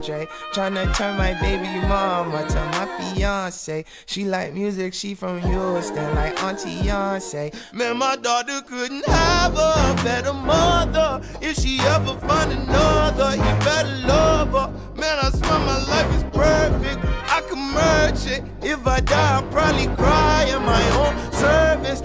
Tryna turn my baby mama to my fiance. She like music, she from Houston, like Auntie Beyonce. Man, my daughter couldn't have a better mother. If she ever find another, you better love her. Man, I swear my life is perfect, I can merge it. If I die, I'll probably cry in my own service.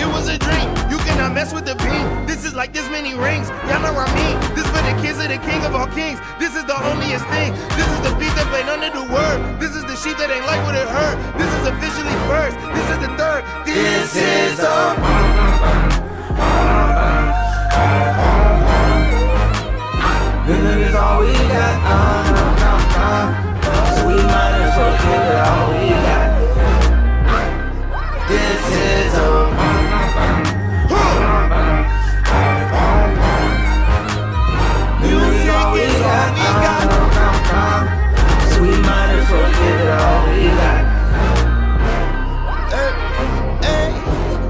It was a dream, you cannot mess with the beam. This is like this many rings, y'all know what I mean. This for the kids of the king of all kings. This is the onlyest thing. This is the beat that played under the word. This is the sheep that ain't like what it heard. This is officially first. This is the third. This is the This is all we got. So we might as well give it all we got. This is music is all we got. So we might as well give it all we got.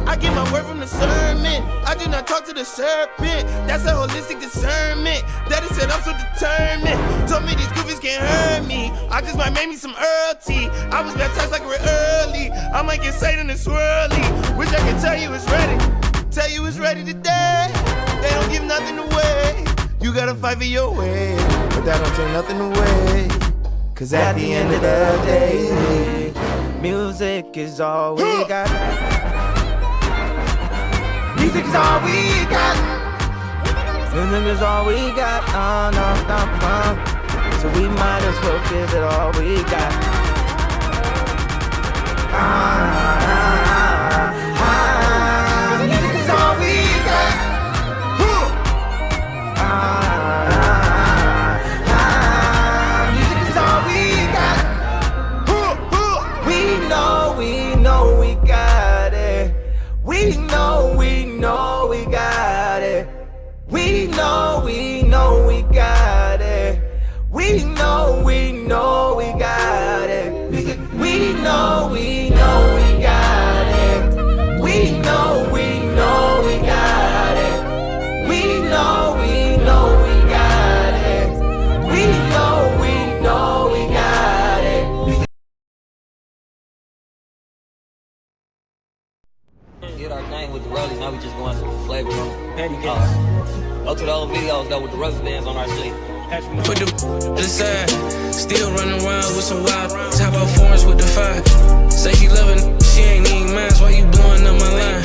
I get my word from the sermon. I do not talk to the serpent. That's a holistic discernment. Daddy said I'm so determined. Told me these goofies can't hurt me. I just might make me some Earl tea. I was baptized like we're early. I might get Satan and swirly. Wish I could tell you it's ready. Tell you it's ready today. They don't give nothing away. You gotta fight for your way, but that don't take nothing away. Cause at the end of the day, music is all we got. Music is all we got. Music is all we got. So we might as well give it all we got. Music is all we got. Music is all we got. We know we got it. We know we got it. We know we got it. We know we got it. We know we got it. We know we got it. We know we got it. We know we got it. Did our thing with the rollies, now we just going to the flavor on petty gas. Go to the old videos though with the rubber bands on our sleeve. Put the aside, still running around with some wild. Top out foreigns with the fire. Say she loving, she ain't even mine. Why you blowing up my line?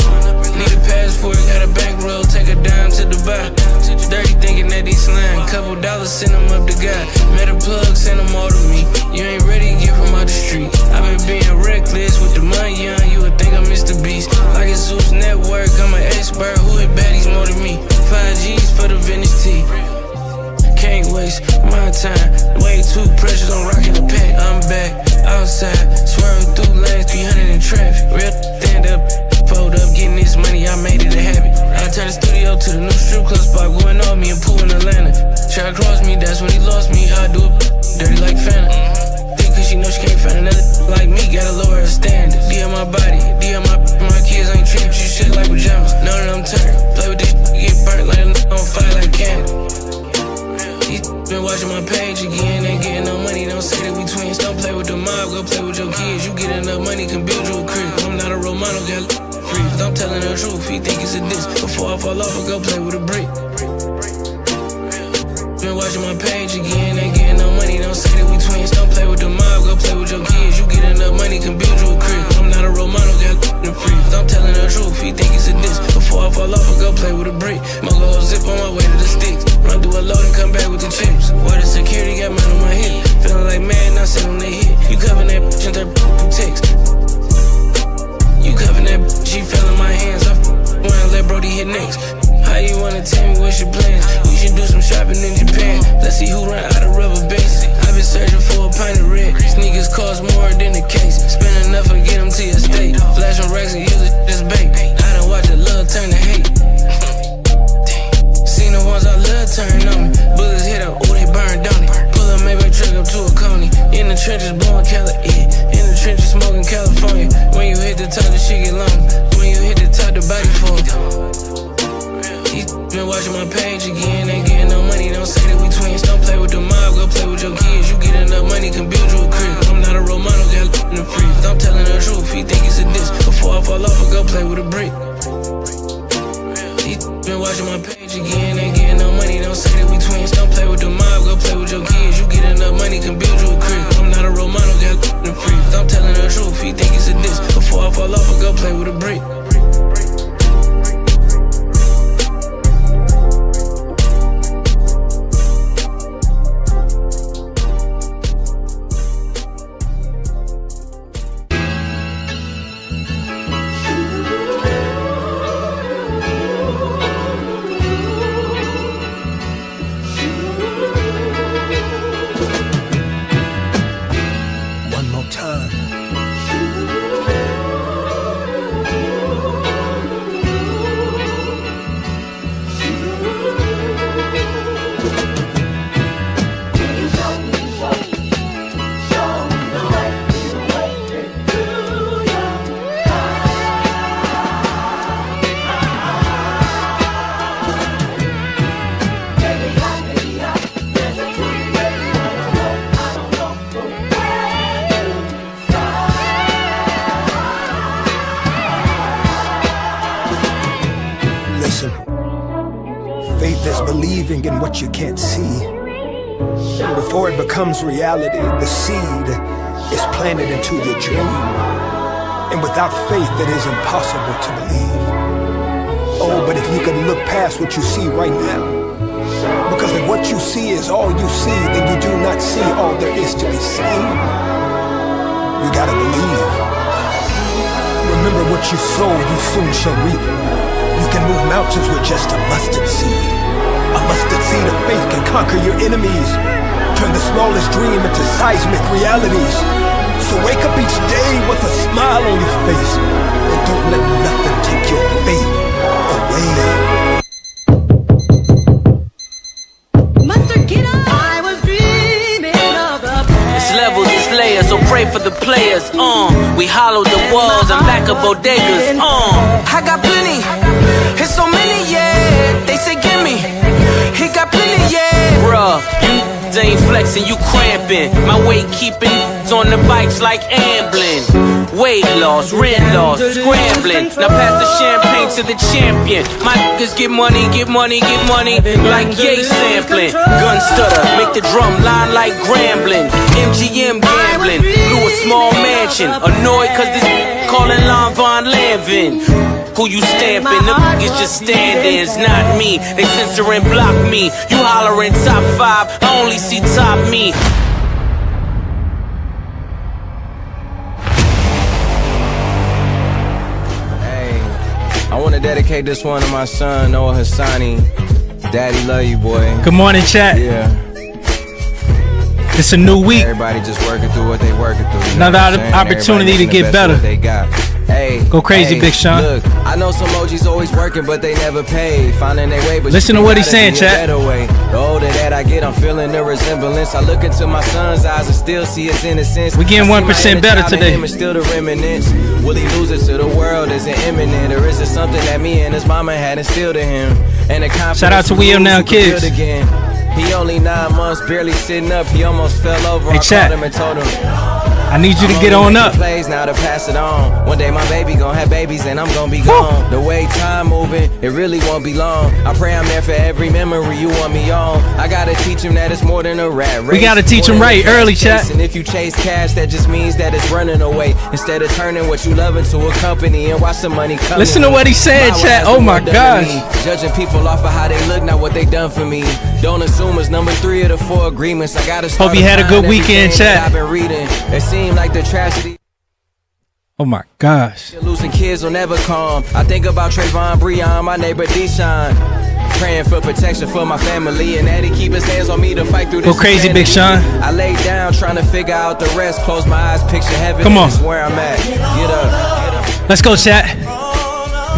Need a passport, got a bankroll, take her down to Dubai. Dirty thinking that he's slime. Couple dollars, send them up to God. Met a plug, send them all to me. You ain't ready, get from out the street. I been being reckless with the money young. You would think I'm Mr. Beast. Like a Zeus network, I'm an expert. Who hit baddies more than me? 5 G's for the vintage tee. Can't waste my time. Way too precious, I'm rocking the pack. I'm back outside, swerving through lanes, 300 in traffic. Real stand up, fold up, getting this money, I made it a habit. I turned the studio to the new strip club spot, going off me and pool in Atlanta. Try to cross me, that's when he lost me. I do it dirty like Fanta. Think cause she know she can't find another like me, gotta lower her standard. DM my body, DM my kids ain't treat you shit like pajamas. Know that I'm turned, play with this get burnt like a on fire like candy. Been watching my page again, ain't getting no money, don't say that we twins. Don't play with the mob, go play with your kids. You get enough money, can build you a crib. I'm not a Romano, got free. I'm telling the truth, he think it's a diss. Before I fall off, I go play with a brick. Been watching my page again, ain't getting no money, don't say that we twins. Don't play with the mob, go play with your kids. You get enough money, can build you a crib. I'm not a Romano, got free. I'm telling the truth, he think it's a diss. Before I fall off, I go play with a brick. Mogo zip on my way to the sticks. Run through a load and come back with the chips. Where the security got mine on my hip. Feeling like man, I said when they hit. You covering that bitch and that text. You covering that bitch, she fell in my hands. I wanna let Brody hit next. How you wanna tell me what's your plans? We should do some shopping in Japan. Let's see who run out of rubber bands. I've been searching for a pint of red. Sneakers cost more than the case. Spend enough and get them to your state. Flash on racks and use it as bait. I done watched the love turn to hate. Seen the ones I love turn on me. Bullets hit up, ooh they burn, don't it? Pull up Maybach truck up to a coney. In the trenches blowing Cali, in the trenches smoking California. When you hit the top, the shit get long. When you hit the top, the body fall. Been watching my page again, ain't getting no money, don't say that we twins. Don't play with the mob. believing in what you can't see. And before it becomes reality, the seed is planted into your dream. And without faith, it is impossible to believe. Oh, but if you could look past what you see right now, because if what you see is all you see, then you do not see all there is to be seen. You gotta believe. Remember what you sow, you soon shall reap. You can move mountains with just a mustard seed. A mustard seed of faith can conquer your enemies, turn the smallest dream into seismic realities. So wake up each day with a smile on your face, and don't let nothing take your faith away. Mustard, get up! I was dreaming of the past. It's levels, it's layers, so pray for the players. We hollowed the walls, I'm back at bodegas. I got plenty, it's so many, yeah. They say gimme, he got plenty, yeah. Bruh, you ain't flexing, you cramping. My weight keeping on the bikes like ambling. Weight loss, rent loss, scrambling. Now pass the champagne to the champion. My niggas get money, get money, get money. Like yay sampling. Gun stutter, make the drum line like grambling. MGM gambling, blew a small mansion. Annoyed cause this calling Lon Von Lanvin. Who you stamping? The niggas just standing, it's not me. They censor and block me. You hollering top 5, I only see top me. Hey, I want to dedicate this one to my son, Noah Hassani. Daddy love you, boy. Good morning, chat. Yeah. It's a new week. Everybody just working through what they working through. You Another know what I'm saying? opportunity Everybody to get making the best better. of what they got. Hey, Go crazy, hey, Big Sean. Look, I know some OGs always working, but they never pay. Finding their way, but Listen you to what he's gotta saying, be a chat. better way. The older that I get, I'm feeling the resemblance. I look into my son's eyes and still see his innocence. We getting I see 1% my inner better child in today. him and still the remnants. Will he lose it to the world? Is it imminent, or is it something that me and his mama had instilled in him? And the confidence Shout out to we WeUpNow lose, we could kids. build again. He only 9 months, barely sitting up. He almost fell over. Hey, I chat. called him and told him, I need you to get on up. Plays now to pass it on. One day my baby gon' have babies and I'm gon' be gone. The way time moving, it really won't be long. I pray I'm there for every memory you want me on. I gotta teach him that it's more than a rat race. We gotta teach him right early, chat. And if you chase cash, that just means that it's running away. Instead of turning what you love into a company and watch the money come. Listen to what he said, chat. Oh my gosh. Judging people off of how they look, not what they done for me. Don't assume it's number 3 of the 4 agreements. I gotta start. Hope you had a good weekend, chat. I've been reading. It seemed like the tragedy. Oh my gosh. Losing kids will never come. I think about Trayvon, Breon, my neighbor Deshaun. Praying for protection for my family, and Eddie keep his hands on me to fight through this. Go crazy, Big Sean. I lay down trying to figure out the rest. Close my eyes, picture heaven. Come on. This is where I'm at. Get up. Let's go, chat.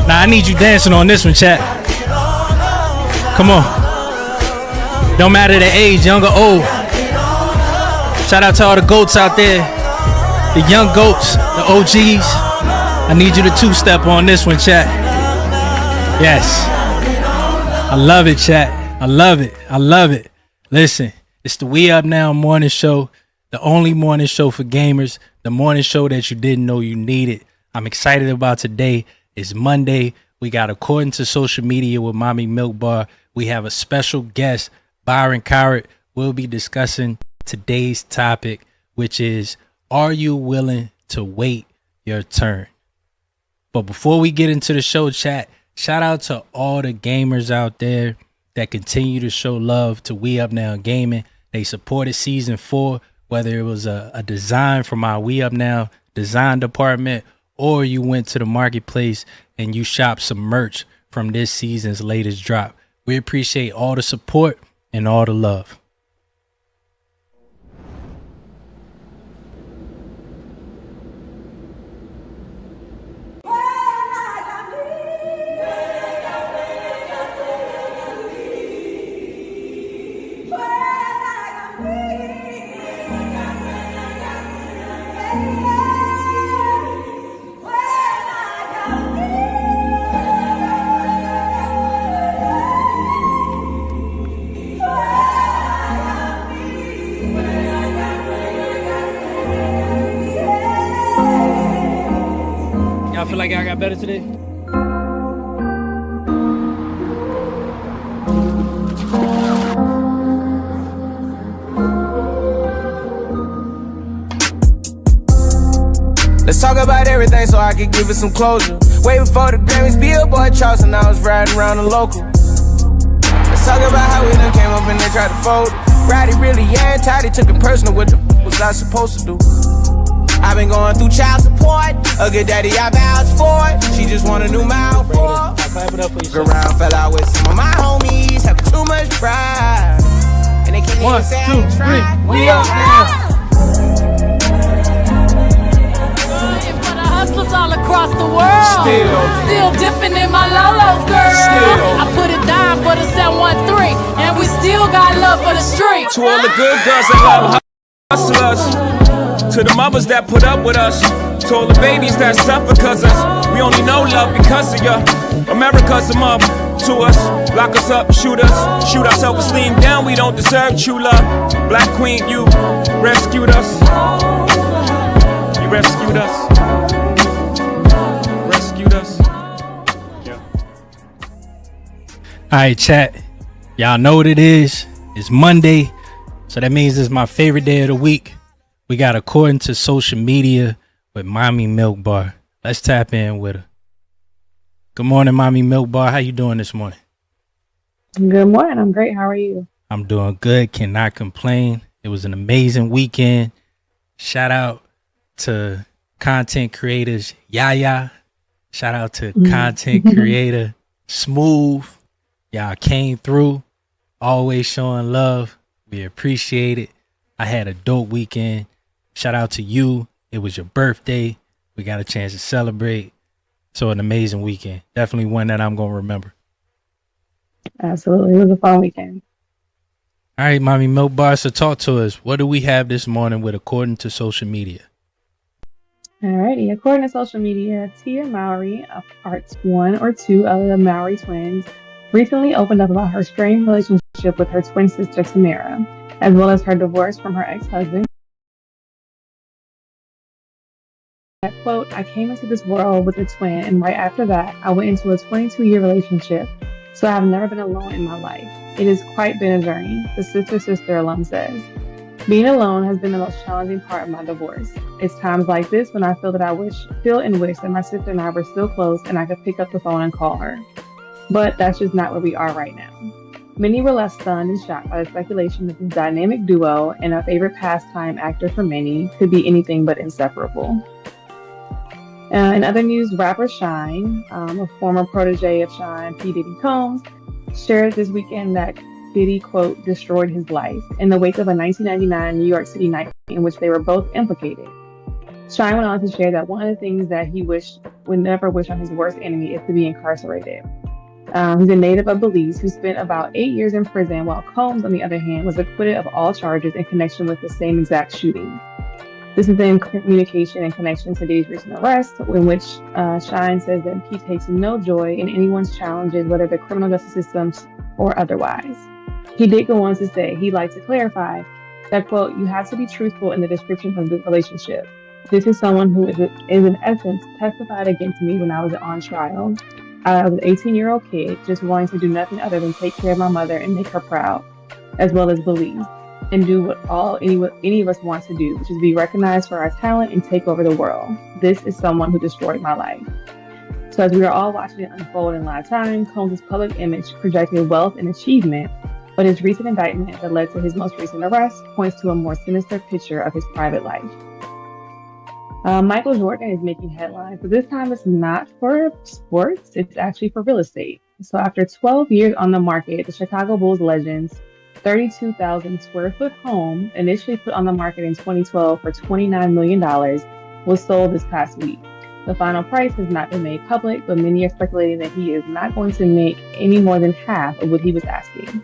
Now I need you dancing on this one, chat. Come on. Don't matter the age, young or old. Shout out to all the goats out there. The young goats, the OGs. I need you to 2-step on this one, chat. Yes. I love it, chat. I love it. I love it. Listen, it's the We Up Now morning show. The only morning show for gamers. The morning show that you didn't know you needed. I'm excited about today. It's Monday. We got According to Social Media with Mommy Milk Bar. We have a special guest, Byron Cowart. We'll be discussing today's topic, which is, are you willing to wait your turn? But before we get into the show, chat, shout out to all the gamers out there that continue to show love to We Up Now Gaming. They supported season 4, whether it was a design from our We Up Now design department, or you went to the marketplace and you shopped some merch from this season's latest drop. We appreciate all the support and all the love. Y'all feel like I got better today? Let's talk about everything so I can give it some closure. Way before the Grammys, Billboard charts, and I was riding around the local. Let's talk about how we done came up and they tried to fold it. Roddy really tight, he took it personal. What the was I supposed to do? I've been going through child support. A good daddy, I vouched for it. She just want a new mouth for it. Around, fell out with some of my homies, having too much pride. And they can't even say I tried. We up now. Hustlers all across the world. Still dipping in my Lolo's, girl. I put it down for the 713, and we still got love for the street. To all the good girls that love hustlers, to the mothers that put up with us, to all the babies that suffer cause us. We only know love because of ya. America's a mother to us. Lock us up, shoot us, shoot our self-esteem down. We don't deserve true love. Black Queen, you rescued us. You rescued us. All right, chat. Y'all know what it is. It's Monday, so that means it's my favorite day of the week. We got According to Social Media with Mommy Milk Bar. Let's tap in with her. Good morning, Mommy Milk Bar. How you doing this morning? Good morning. I'm great. How are you? I'm doing good. Cannot complain. It was an amazing weekend. Shout out to content creators Yaya. Shout out to content creator Smooth. Y'all came through, always showing love. We appreciate it. I had a dope weekend. Shout out to you. It was your birthday. We got a chance to celebrate. So an amazing weekend. Definitely one that I'm going to remember. Absolutely. It was a fun weekend. All right, Mommy Milk Bar, so talk to us. What do we have this morning with According to Social Media? Alrighty. According to social media, Tia Mowry, a part 1 or 2 of the Mowry twins, recently opened up about her strained relationship with her twin sister Tamara, as well as her divorce from her ex-husband. Quote, I came into this world with a twin, and right after that, I went into a 22-year relationship, so I have never been alone in my life. It has quite been a journey, the sister alum says. Being alone has been the most challenging part of my divorce. It's times like this when I feel that I feel and wish that my sister and I were still close and I could pick up the phone and call her. But that's just not where we are right now. Many were left stunned and shocked by the speculation that this dynamic duo and a favorite pastime actor for many could be anything but inseparable. In other news, rapper Shine, a former protege of Shine, P. Diddy Combs, shared this weekend that Diddy, quote, destroyed his life in the wake of a 1999 New York City night in which they were both implicated. Shine went on to share that one of the things that he would never wish on his worst enemy is to be incarcerated. He's a native of Belize who spent about 8 years in prison, while Combs, on the other hand, was acquitted of all charges in connection with the same exact shooting. This is in communication in connection to Diddy's recent arrest, in which Shine says that he takes no joy in anyone's challenges, whether the criminal justice system or otherwise. He did go on to say he'd like to clarify that, quote, you have to be truthful in the description of the relationship. This is someone who is in essence testified against me when I was on trial. I was an 18-year-old kid just wanting to do nothing other than take care of my mother and make her proud, as well as Belize, and do what any of us want to do, which is be recognized for our talent and take over the world. This is someone who destroyed my life. So as we are all watching it unfold in live time, Combs' public image projected wealth and achievement, but his recent indictment that led to his most recent arrest points to a more sinister picture of his private life. Michael Jordan is making headlines, but this time it's not for sports, it's actually for real estate. So after 12 years on the market, the Chicago Bulls legend's 32,000 square foot home, initially put on the market in 2012 for $29 million, was sold this past week. The final price has not been made public, but many are speculating that he is not going to make any more than half of what he was asking.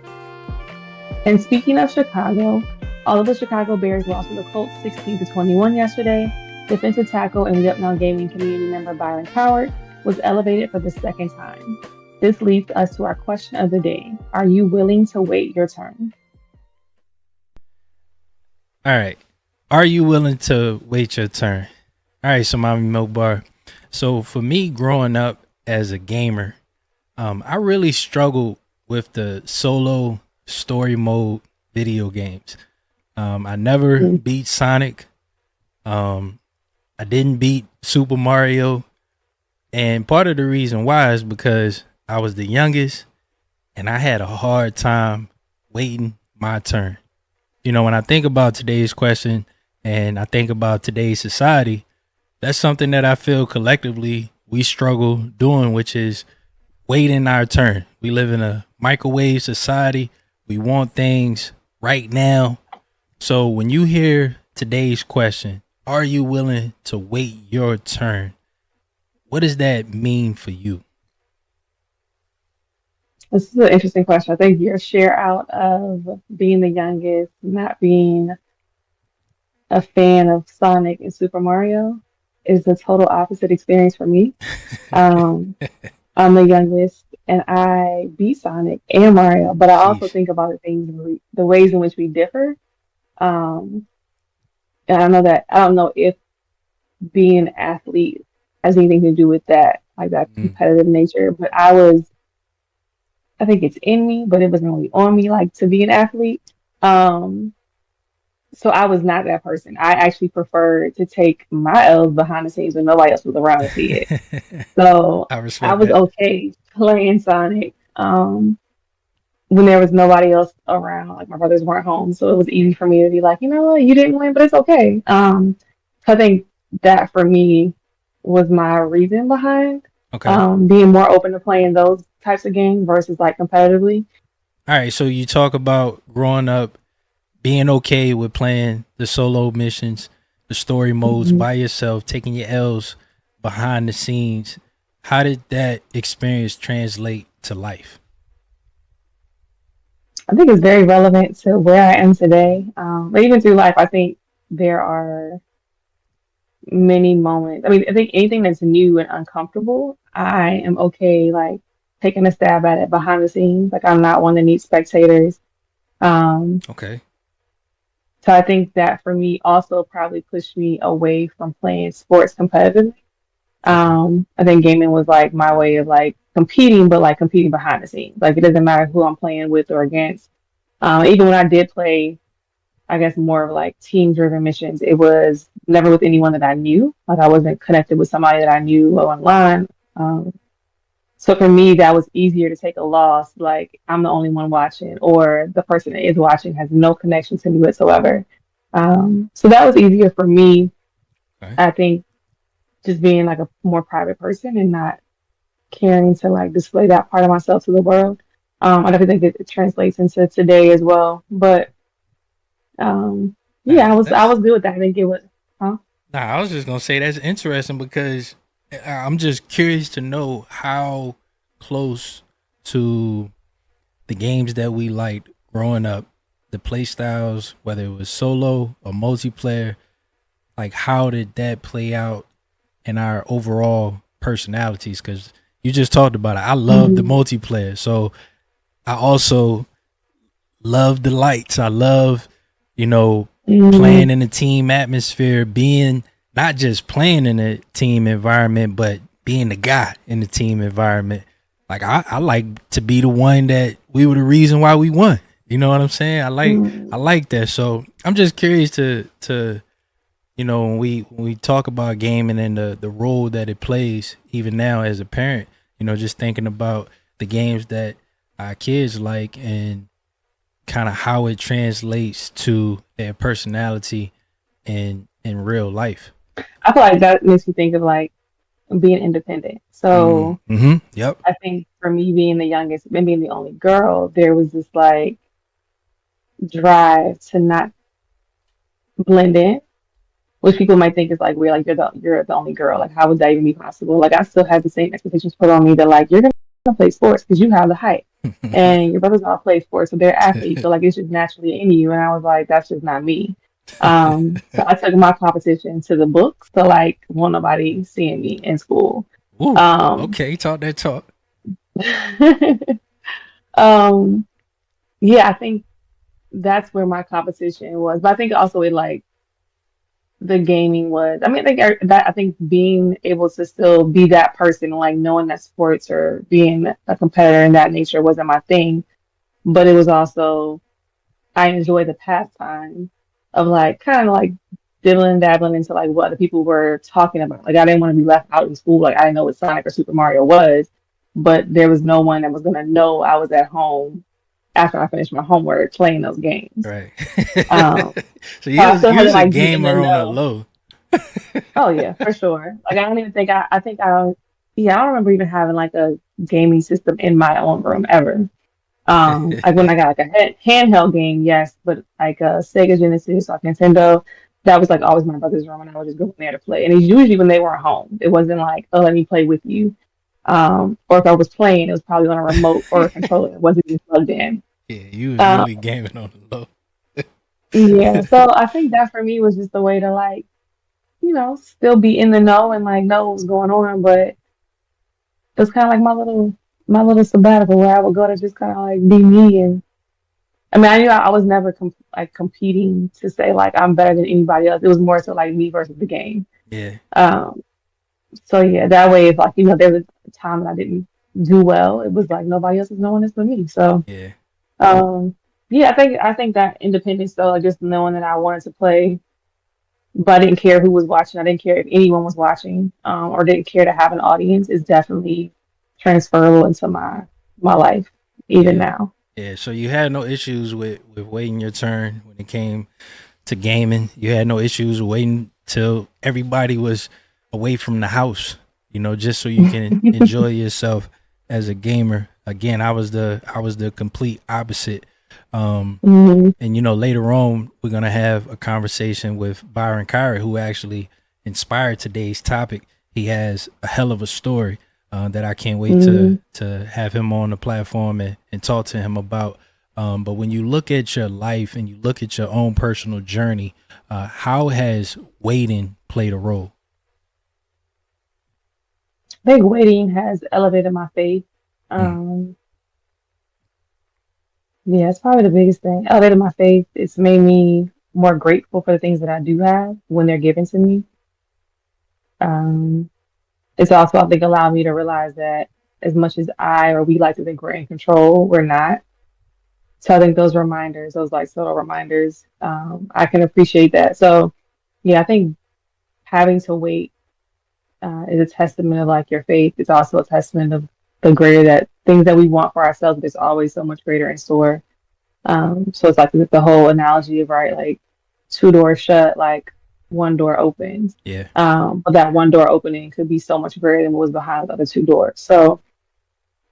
And speaking of Chicago, although the Chicago Bears lost to the Colts 16-21 yesterday, defensive tackle and WeUpNow gaming community member Byron Cowart was elevated for the second time. This leads us to our question of the day. Are you willing to wait your turn? All right. Are you willing to wait your turn? All right, so Mommy Milk Bar. So for me, growing up as a gamer, I really struggled with the solo story mode video games. I never beat Sonic. I I didn't beat Super Mario. And part of the reason why is because I was the youngest and I had a hard time waiting my turn. When I think about today's question and I think about today's society, that's something that I feel collectively we struggle doing, which is waiting our turn. We live in a microwave society. We want things right now. So when you hear today's question, are you willing to wait your turn? What does that mean for you? This is an interesting question. I think your share out of being the youngest, not being a fan of Sonic and Super Mario is the total opposite experience for me. Um, I'm the youngest and I beat Sonic and Mario, but I also Jeez. think about the ways in which we differ. Um, and I don't know if being an athlete has anything to do with that, like that Mm, competitive nature, but I think it's in me, but it wasn't really on me, like to be an athlete. Um, so I was not that person. I actually preferred to take my L's behind the scenes when nobody else was around to see it. So I I respect was that. okay playing Sonic when there was nobody else around, like my brothers weren't home. So it was easy for me to be like, you know what, you didn't win, but it's okay. So I think that for me was my reason behind Okay. being more open to playing those types of games versus like competitively. All right. So you talk about growing up, being okay with playing the solo missions, the story modes Mhm. by yourself, taking your L's behind the scenes. How did that experience translate to life? I think it's very relevant to where I am today. But even through life, I think there are many moments. I mean, I think anything that's new and uncomfortable, I am okay like taking a stab at it behind the scenes. Like I'm not one that needs spectators. Um, Okay. so I think that for me also probably pushed me away from playing sports competitively. Okay. I think gaming was like my way of like competing, but like competing behind the scenes. Like it doesn't matter who I'm playing with or against. Even when I did play, I guess more of like team driven missions, it was never with anyone that I knew. Like I wasn't connected with somebody that I knew online. Um, so for me, that was easier to take a loss. Like I'm the only one watching, or the person that is watching has no connection to me whatsoever. So that was easier for me. Okay. I think just being like a more private person and not caring to like display that part of myself to the world. I definitely think it translates into today as well. But yeah, Nah, I that's was good with that. I think it was, huh? nah. I was just gonna say that's interesting because I'm just curious to know how close to the games that we liked growing up, the play styles, whether it was solo or multiplayer, like how did that play out in our overall personalities? Because you just talked about it. I love the Hmm. multiplayer, so I also love the lights. I love, you know, Hmm. playing in a team atmosphere, being not just playing in a team environment, but being the guy in the team environment. Like I like to be the one that we were the reason why we won. You know what I'm saying? I Hmm. like that. So I'm just curious to when we talk about gaming and the role that it plays even now as a parent, just thinking about the games that our kids like and kind of how it translates to their personality in real life. I feel like that makes me think of like being independent. So Mm-hmm. Yep. I think for me being the youngest and being the only girl, there was this like drive to not blend in, which people might think is like weird, like you're the only girl. Like how would that even be possible? Like I still have the same expectations put on me that like you're gonna play sports because you have the height. And your brother's gonna play sports, so they're athletes. So like it's just naturally in you. And I was like, that's just not me. So I took my competition to the books, so like won't nobody seeing me in school. Ooh. Um, Okay. Talk that talk. um, yeah, I think that's where my competition was. But I think also it like the gaming was. I mean, I think being able to still be that person, like knowing that sports or being a competitor in that nature wasn't my thing, but it was also I enjoy the pastime of like kind of like dibbling dabbling into like what other people were talking about. Like I didn't want to be left out in school. Like I didn't know what Sonic or Super Mario was, but there was no one that was gonna know I was at home after I finished my homework playing those games. Right. Um, So so I still you had to was a like be in the gamer on a know. low. Oh yeah, for sure. Like I don't even think I think I don't yeah, I don't remember even having like a gaming system in my own room ever. Like when I got like a handheld game, yes, but like a Sega Genesis or Nintendo, that was like always my brother's room, and I would just go in there to play. And it's usually when they weren't home. It wasn't like, oh, let me play with you. Or if I was playing, it was probably on a remote or a controller. It wasn't even plugged in. Yeah, you was Um, really gaming on the low. yeah, so I think that for me was just a way to like, still be in the know and like know what was going on, but it was kind of like my little sabbatical where I would go to just kind of like be me. And I mean, I knew I was never like competing to say like I'm better than anybody else. It was more so like me versus the game. Yeah. Um, so yeah, that way if like there was a time that I didn't do well, it was like nobody else is knowing this but me. So Yeah. um, yeah, I think that independence though, like just knowing that I wanted to play, but I didn't care who was watching. I didn't care if anyone was watching, or didn't care to have an audience. Is definitely transferable into my life even Yeah. now. Yeah. So you had no issues with waiting your turn when it came to gaming. You had no issues waiting till everybody was away from the house, just so you can enjoy yourself as a gamer. Again, I was the complete opposite. hmm And later on we're gonna have a conversation with Byron Cowart, who actually inspired today's topic. He has a hell of a story that I can't wait to have him on the platform and talk to him about. But when you look at your life and you look at your own personal journey, how has waiting played a role? I think waiting has elevated my faith. Mm. Yeah, it's probably the biggest thing. Elevated my faith. It's made me more grateful for the things that I do have when they're given to me. Um, it's also, I think, allowed me to realize that as much as I or we like to think we're in control, we're not. So I think those reminders, those like subtle reminders, I can appreciate that. So yeah, I think having to wait is a testament of like your faith. It's also a testament of the greater that things that we want for ourselves, there's always so much greater in store. So it's like the whole analogy of right, like two doors shut, like one door opens. Yeah. But that one door opening could be so much greater than what was behind the other two doors. So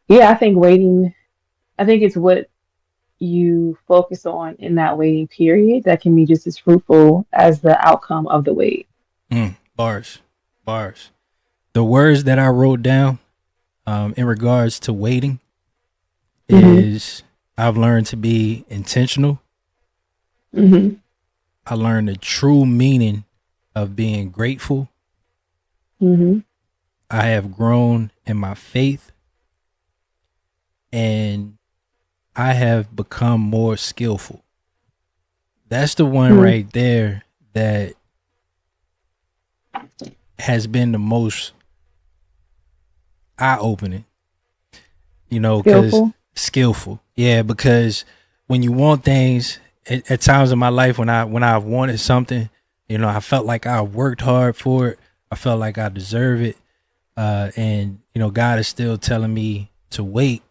yeah, I think waiting, I think it's what you focus on in that waiting period that can be just as fruitful as the outcome of the wait. Bars. The words that I wrote down in regards to waiting is I've learned to be intentional. Mm-hmm. I learned the true meaning of being grateful. Mm-hmm. I have grown in my faith, and I have become more skillful. That's the one right there that has been the most eye-opening, because skillful. Yeah, because when you want things, at times in my life when I wanted something, I felt like I worked hard for it. I felt like I deserve it. And God is still telling me to wait,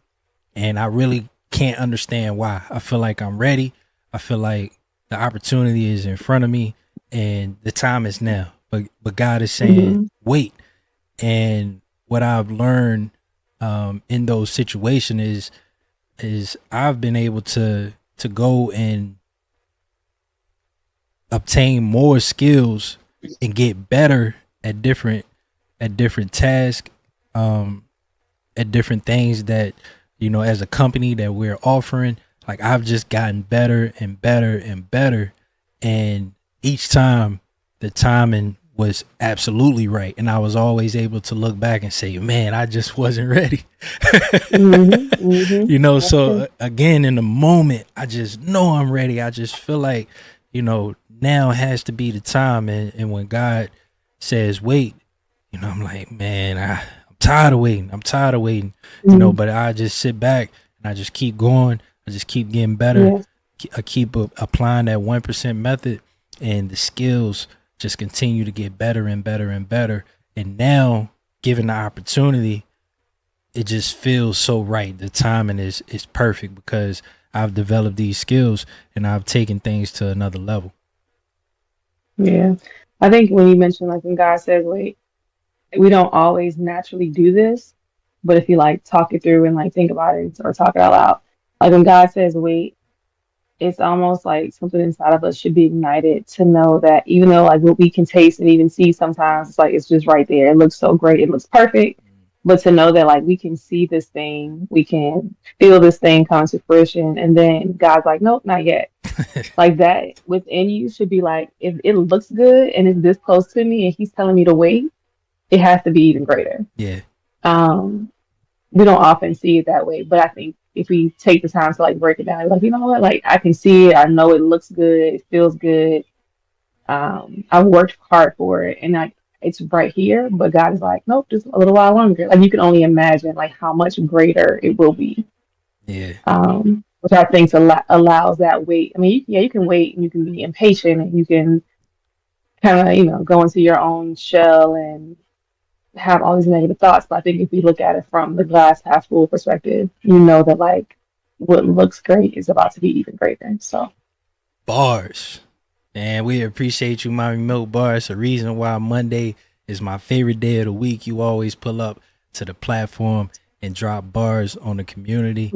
and I really can't understand why. I feel like I'm ready. I feel like the opportunity is in front of me and the time is now. But God is saying, wait. And what I've learned in those situations is I've been able to go and obtain more skills and get better at different tasks, at different things that, as a company that we're offering. Like I've just gotten better and better and better. And each time the timing was absolutely right. And I was always able to look back and say, man, I just wasn't ready. So again, in the moment, I just know I'm ready. I just feel like, now has to be the time. And when God says, wait, I'm like, man, I'm tired of waiting. But I just sit back and I just keep going. I just keep getting better. I keep applying that 1% method, and the skills just continue to get better and better and better. And now, given the opportunity, it just feels so right. The timing is perfect because I've developed these skills and I've taken things to another level. Yeah. I think when you mentioned, like, when God says, wait, we don't always naturally do this, but if you like talk it through and like think about it or talk it out loud, like when God says, wait, it's almost like something inside of us should be ignited to know that even though like what we can taste and even see sometimes, it's like it's just right there. It looks so great. It looks perfect. But to know that like we can see this thing, we can feel this thing come to fruition, and then God's like, nope, not yet. Like that within you should be like, if it looks good and it's this close to me and he's telling me to wait, it has to be even greater. Yeah. We don't often see it that way, but I think if we take the time to like break it down, like, you know what, like I can see it, I know it looks good, it feels good. I've worked hard for it, and like it's right here, but God is like, nope, just a little while longer. Like you can only imagine like how much greater it will be. Yeah. Which I think allows that wait. I mean, you can wait and you can be impatient and you can kind of, you know, go into your own shell and have all these negative thoughts. But I think if you look at it from the glass half full perspective, you know that like what looks great is about to be even greater. So bars. And we appreciate you, Mommy Milk Bars. The reason why Monday is my favorite day of the week. You always pull up to the platform and drop bars on the community.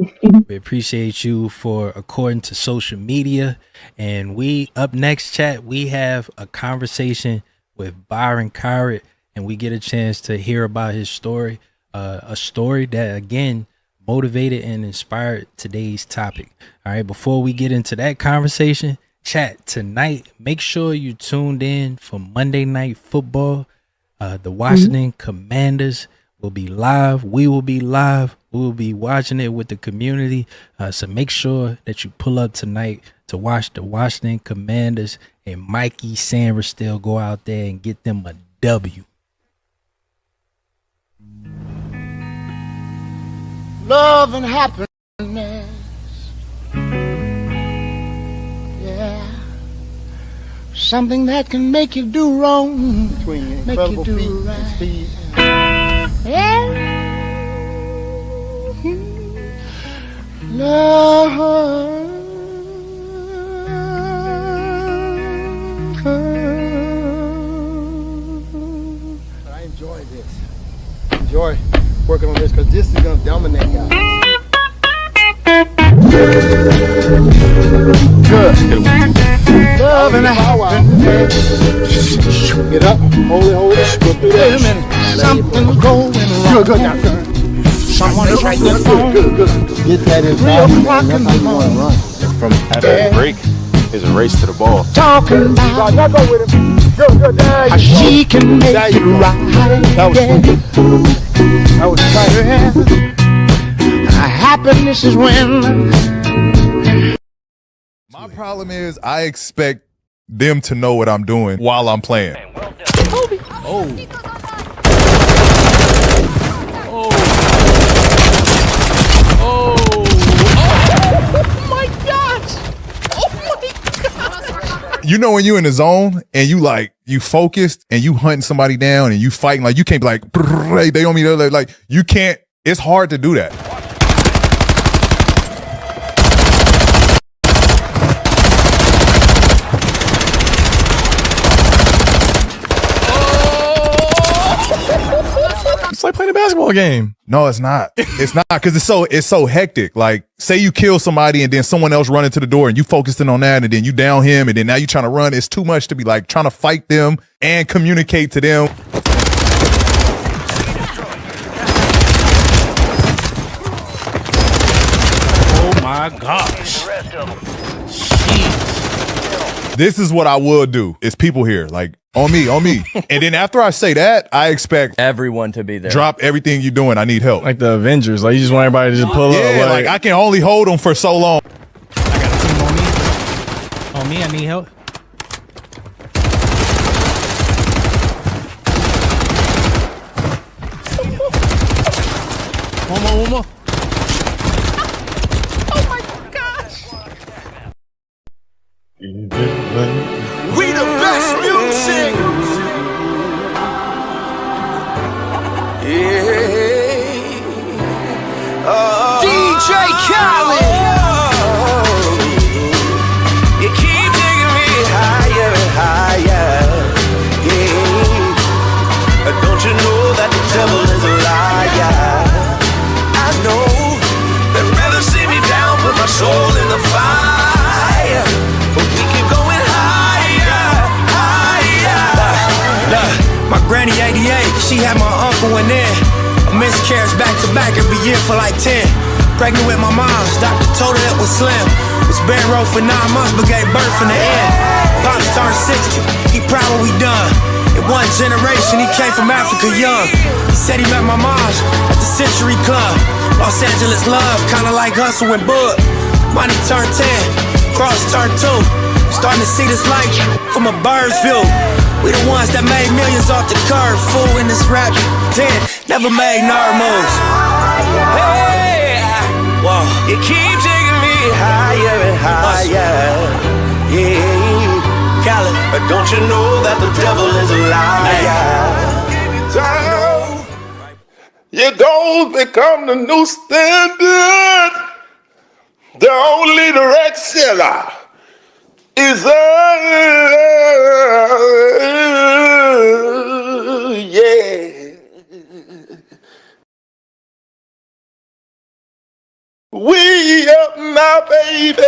We appreciate you for according to social media. And we up next, chat, we have a conversation with Byron Cowart, and we get a chance to hear about his story, a story that again motivated and inspired today's topic. All right, before we get into that conversation, chat, tonight, make sure you tuned in for Monday Night Football. The Washington Commanders will be live. We will be live. We will be watching it with the community. So make sure that you pull up tonight to watch the Washington Commanders and Mikey Sanders still go out there and get them a W. Love and happiness, yeah, something that can make you do wrong, make you do right. Yeah. Love. I enjoy this. Enjoy working on this because this is gonna dominate y'all. Good. Love and happiness. Get up. Hold it. Go through that. Wait a minute. Something's going wrong. Good now. Someone is right there. Good. Get that in. 3 o'clock in the morning. From after the break is a race to the ball. Talking about now go with him. Good. How she can make it right. That was I was tired. Happiness is when. My problem is I expect them to know what I'm doing while I'm playing. Oh my gosh. You know when you in the zone and you focused and you hunting somebody down and you fighting, like you can't be like, they on me, like you can't, it's hard to do that. It's like playing a basketball game. No, it's not. It's not, because it's so hectic. Like, say you kill somebody and then someone else run into the door and you focusing on that and then you down him and then now you trying to run. It's too much to be like trying to fight them and communicate to them. Oh my gosh. Jeez. This is what I would do. It's people here, like on me. And then after I say that, I expect everyone to be there. Drop everything you're doing. I need help. Like the Avengers. Like you just want everybody to just pull up. Yeah, like I can only hold them for so long. I got a team on me. I need help. One more. Oh my gosh. We the best music. My granny 88, she had my uncle in there. A miscarriage back to back every year for like 10. Pregnant with my mom's, doctor told her it was slim. Was bed row for 9 months but gave birth in the end. Pops turned 60, he proud what we done. In one generation, he came from Africa young. He said he met my mom's at the Century Club. Los Angeles love, kinda like Hustle and Bud. Money turned 10, Cross turned 2. Starting to see this life from a bird's view. We the ones that made millions off the curve. Fool in this rap 10, never made nerd moves. Hey, whoa. You keep taking me higher and higher. Yeah. But don't you know that the devil is a liar? Your goals become the new standard. The only direct seller is yeah. We up now, baby.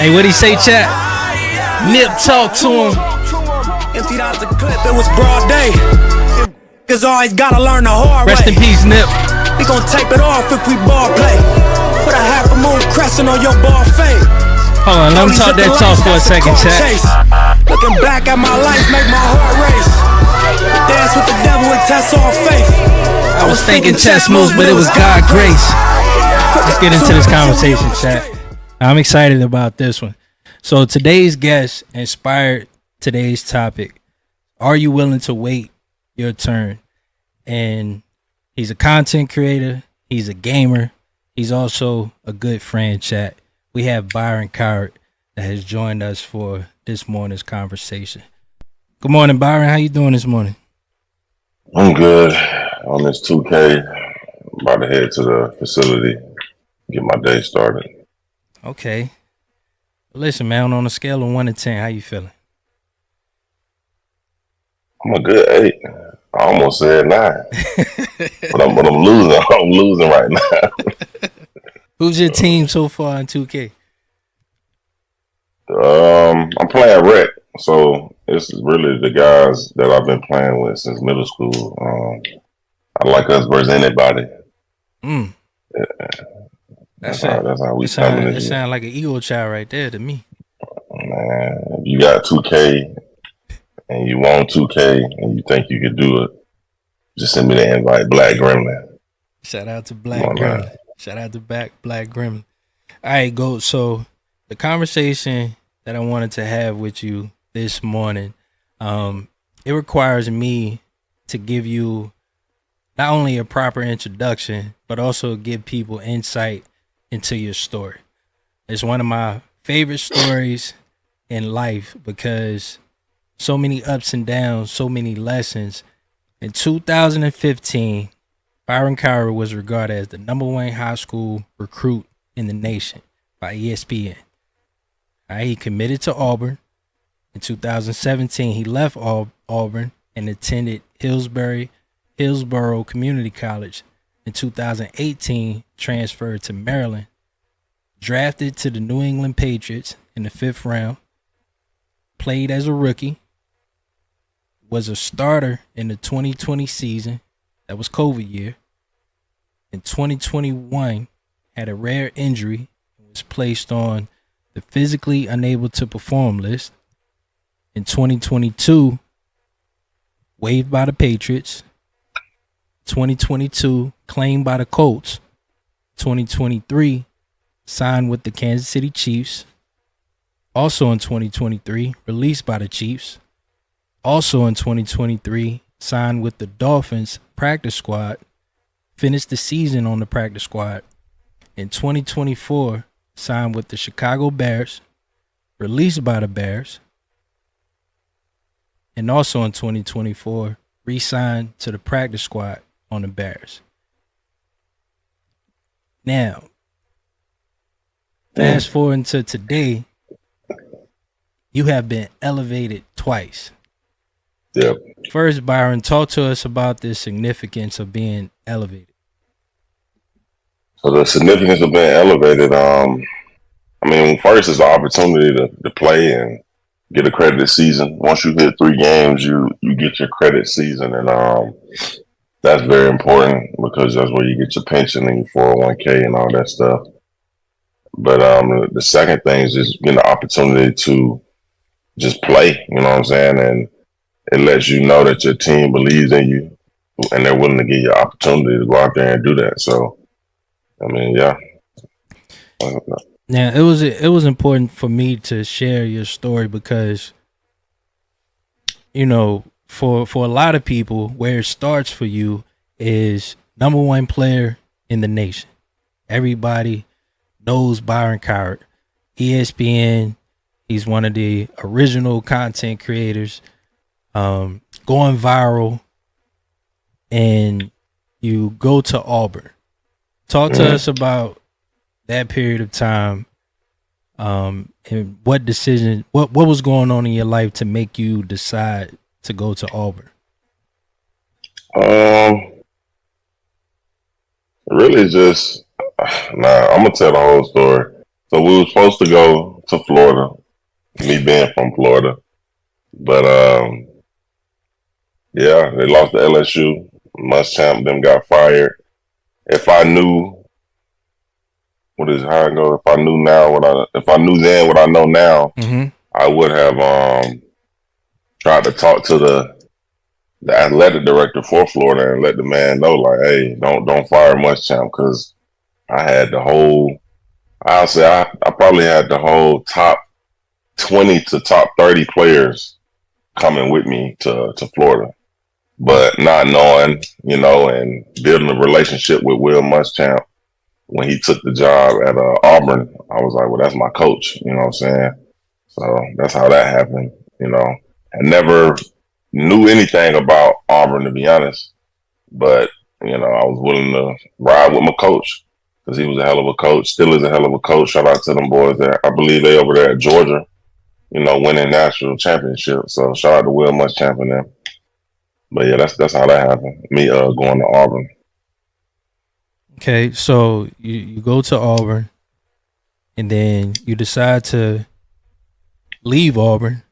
Hey, what'd he say, chat? Nip, talk to him. Emptied out the clip, it was broad day. Cause always gotta learn the hard way. Rest in peace, Nip. We gon' tape it off if we ball play. Put a half a moon crescent on your ball fade. Hold on, let me talk that talk for a second, chat. Looking back at my life, make my heart race. Dance with the devil and test all faith. I was thinking chess moves, but it was God grace. Let's get into this conversation, chat. I'm excited about this one. So today's guest inspired today's topic. Are you willing to wait your turn? And he's a content creator. He's a gamer. He's also a good friend, chat. We have Byron Cowart that has joined us for this morning's conversation. Good morning, Byron. How you doing this morning? I'm good. On this 2K, I'm about to head to the facility, get my day started. Okay. Listen, man, on a scale of 1 to 10, how you feeling? I'm a good 8. I almost said 9. but I'm losing. I'm losing right now. Who's your team so far in 2K? I'm playing rec, so it's really the guys that I've been playing with since middle school. I like us versus anybody. Yeah. That's how we coming. It sounds like an ego child right there to me. Man, if you got 2K and you want 2K and you think you could do it, just send me the invite, Black Gremlin. Shout out to Black Gremlin. Shout out to Black Gremlin. All right, go. So the conversation that I wanted to have with you this morning, it requires me to give you not only a proper introduction, but also give people insight into your story. It's one of my favorite stories in life because so many ups and downs, so many lessons. In 2015, Byron Cowart was regarded as the #1 high school recruit in the nation by ESPN. All right, he committed to Auburn. In 2017, he left Auburn and attended Hillsborough Community College. In 2018, transferred to Maryland. Drafted to the New England Patriots in the 5th round. Played as a rookie. Was a starter in the 2020 season. That was COVID year. In 2021, had a rare injury and was placed on the physically unable to perform list. In 2022, waived by the Patriots. 2022, claimed by the Colts. 2023, signed with the Kansas City Chiefs. Also in 2023, released by the Chiefs. Also in 2023, signed with the Dolphins practice squad. Finished the season on the practice squad. In 2024, signed with the Chicago Bears. Released by the Bears. And also in 2024, re-signed to the practice squad on the Bears. Now, fast forward to today, you have been elevated twice. Yep. First, Byron, talk to us about the significance of being elevated. So the significance of being elevated, I mean, first is the opportunity to play and get a credit season. Once you hit 3 games, you get your credit season, and that's very important because that's where you get your pension and your 401k and all that stuff. But the second thing is just getting the opportunity to just play. You know what I'm saying? And it lets you know that your team believes in you and they're willing to give you an opportunity to go out there and do that. So, I mean, yeah. Now it was important for me to share your story because, you know, for a lot of people, where it starts for you is #1 player in the nation. Everybody knows Byron Cowart. ESPN, he's one of the original content creators, going viral, and you go to Auburn. Talk to us about that period of time, and what decision, what was going on in your life to make you decide to go to Auburn? Really just, I'm gonna tell the whole story. So we were supposed to go to Florida, me being from Florida, but yeah, they lost to LSU. Muschamp, them got fired. If I knew how I go, if I knew now if I knew then what I know now, I would have tried to talk to the athletic director for Florida and let the man know, like, hey, don't fire Muschamp, because I had the whole, I'll say I probably had the whole top 20 to top 30 players coming with me to Florida. But not knowing, you know, and building a relationship with Will Muschamp, when he took the job at Auburn, I was like, well, that's my coach, you know what I'm saying? So that's how that happened, you know. I never knew anything about Auburn, to be honest, but, you know, I was willing to ride with my coach because he was a hell of a coach, still is a hell of a coach. Shout out to them boys there. I believe they over there at Georgia, you know, winning national championship. So shout out to Will Muschamp and them. But yeah, that's how that happened. Me going to Auburn. Okay, so you go to Auburn, and then you decide to leave Auburn.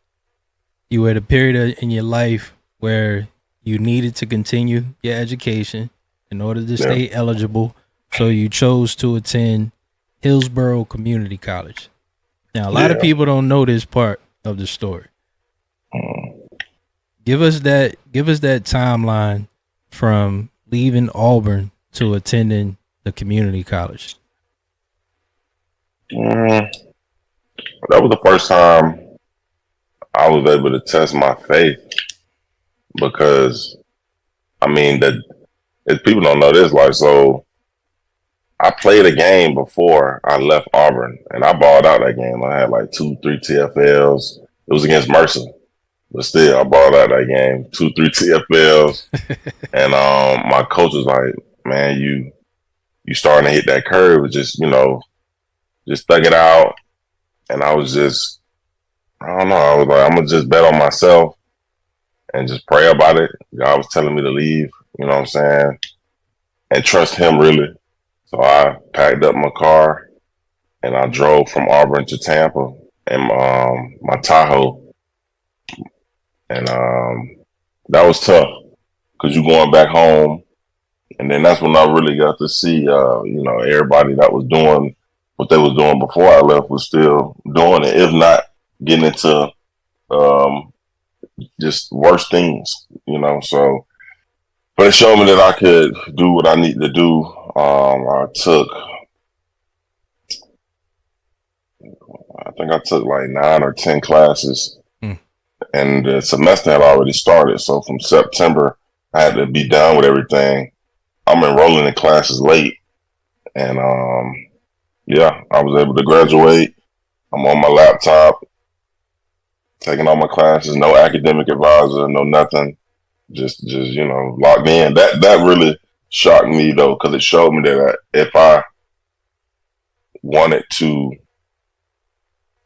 You were at a period in your life where you needed to continue your education in order to stay eligible. So you chose to attend Hillsborough Community College. Now, a lot of people don't know this part of the story. Give us that timeline from leaving Auburn to attending the community college. That was the first time I was able to test my faith, because, I mean, if people don't know this, like, so I played a game before I left Auburn, and I balled out that game. I had like 2-3 TFLs. It was against Mercer, but still, I balled out that game, 2-3 TFLs. And my coach was like, man, you starting to hit that curve, just, you know, just thug it out. And I was just, I don't know, I was like, I'm going to just bet on myself and just pray about it. God was telling me to leave, you know what I'm saying, and trust him, really. So I packed up my car and I drove from Auburn to Tampa in my Tahoe. And that was tough, because you're going back home. And then that's when I really got to see, you know, everybody that was doing what they was doing before I left was still doing it, if not getting into just worse things, you know. So, but it showed me that I could do what I need to do. I think I took like 9 or 10 classes, and the semester had already started. So from September, I had to be done with everything. I'm enrolling in classes late, and yeah, I was able to graduate. I'm on my laptop, taking all my classes, no academic advisor, no nothing, just you know, locked in. That really shocked me, though, because it showed me that if I wanted to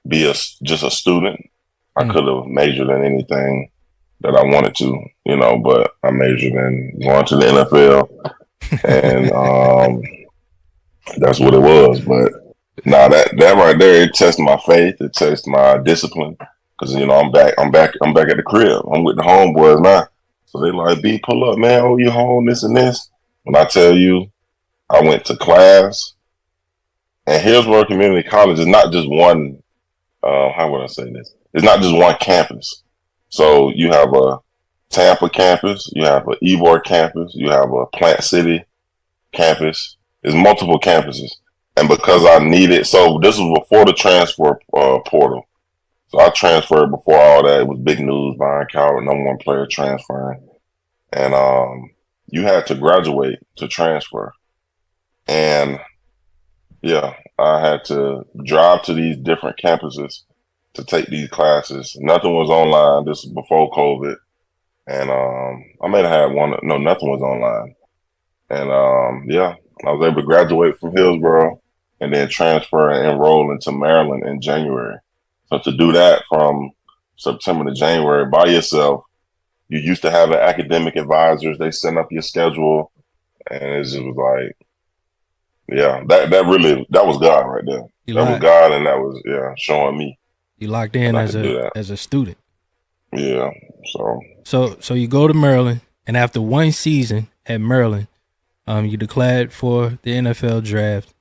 be just a student, I could have majored in anything that I wanted to, you know, but I majored in going to the NFL. And That's what it was. But nah, that right there, it tested my faith. It tested my discipline. Cause I'm back at the crib. I'm with the homeboys now. So they like, B, pull up, man. Oh, you home? This and this. When I tell you, I went to class, and Hillsborough Community College is not just one. How would I say this? It's not just one campus. So you have a Tampa campus, you have an Ybor campus, you have a Plant City campus. There's multiple campuses, and because I needed, so this was before the transfer portal. So I transferred before all that. It was big news. Byron Cowart, #1 player transferring, and you had to graduate to transfer. And yeah, I had to drive to these different campuses to take these classes. Nothing was online. This was before COVID, and I may have had one. No, nothing was online, and yeah, I was able to graduate from Hillsborough and then transfer and enroll into Maryland in January. So to do that from September to January by yourself, you used to have academic advisors. They send up your schedule, and it just was like, yeah, that was God right there. That was God, and that was showing me. You locked in as a student. Yeah. So you go to Maryland, and after one season at Maryland, you declared for the NFL draft,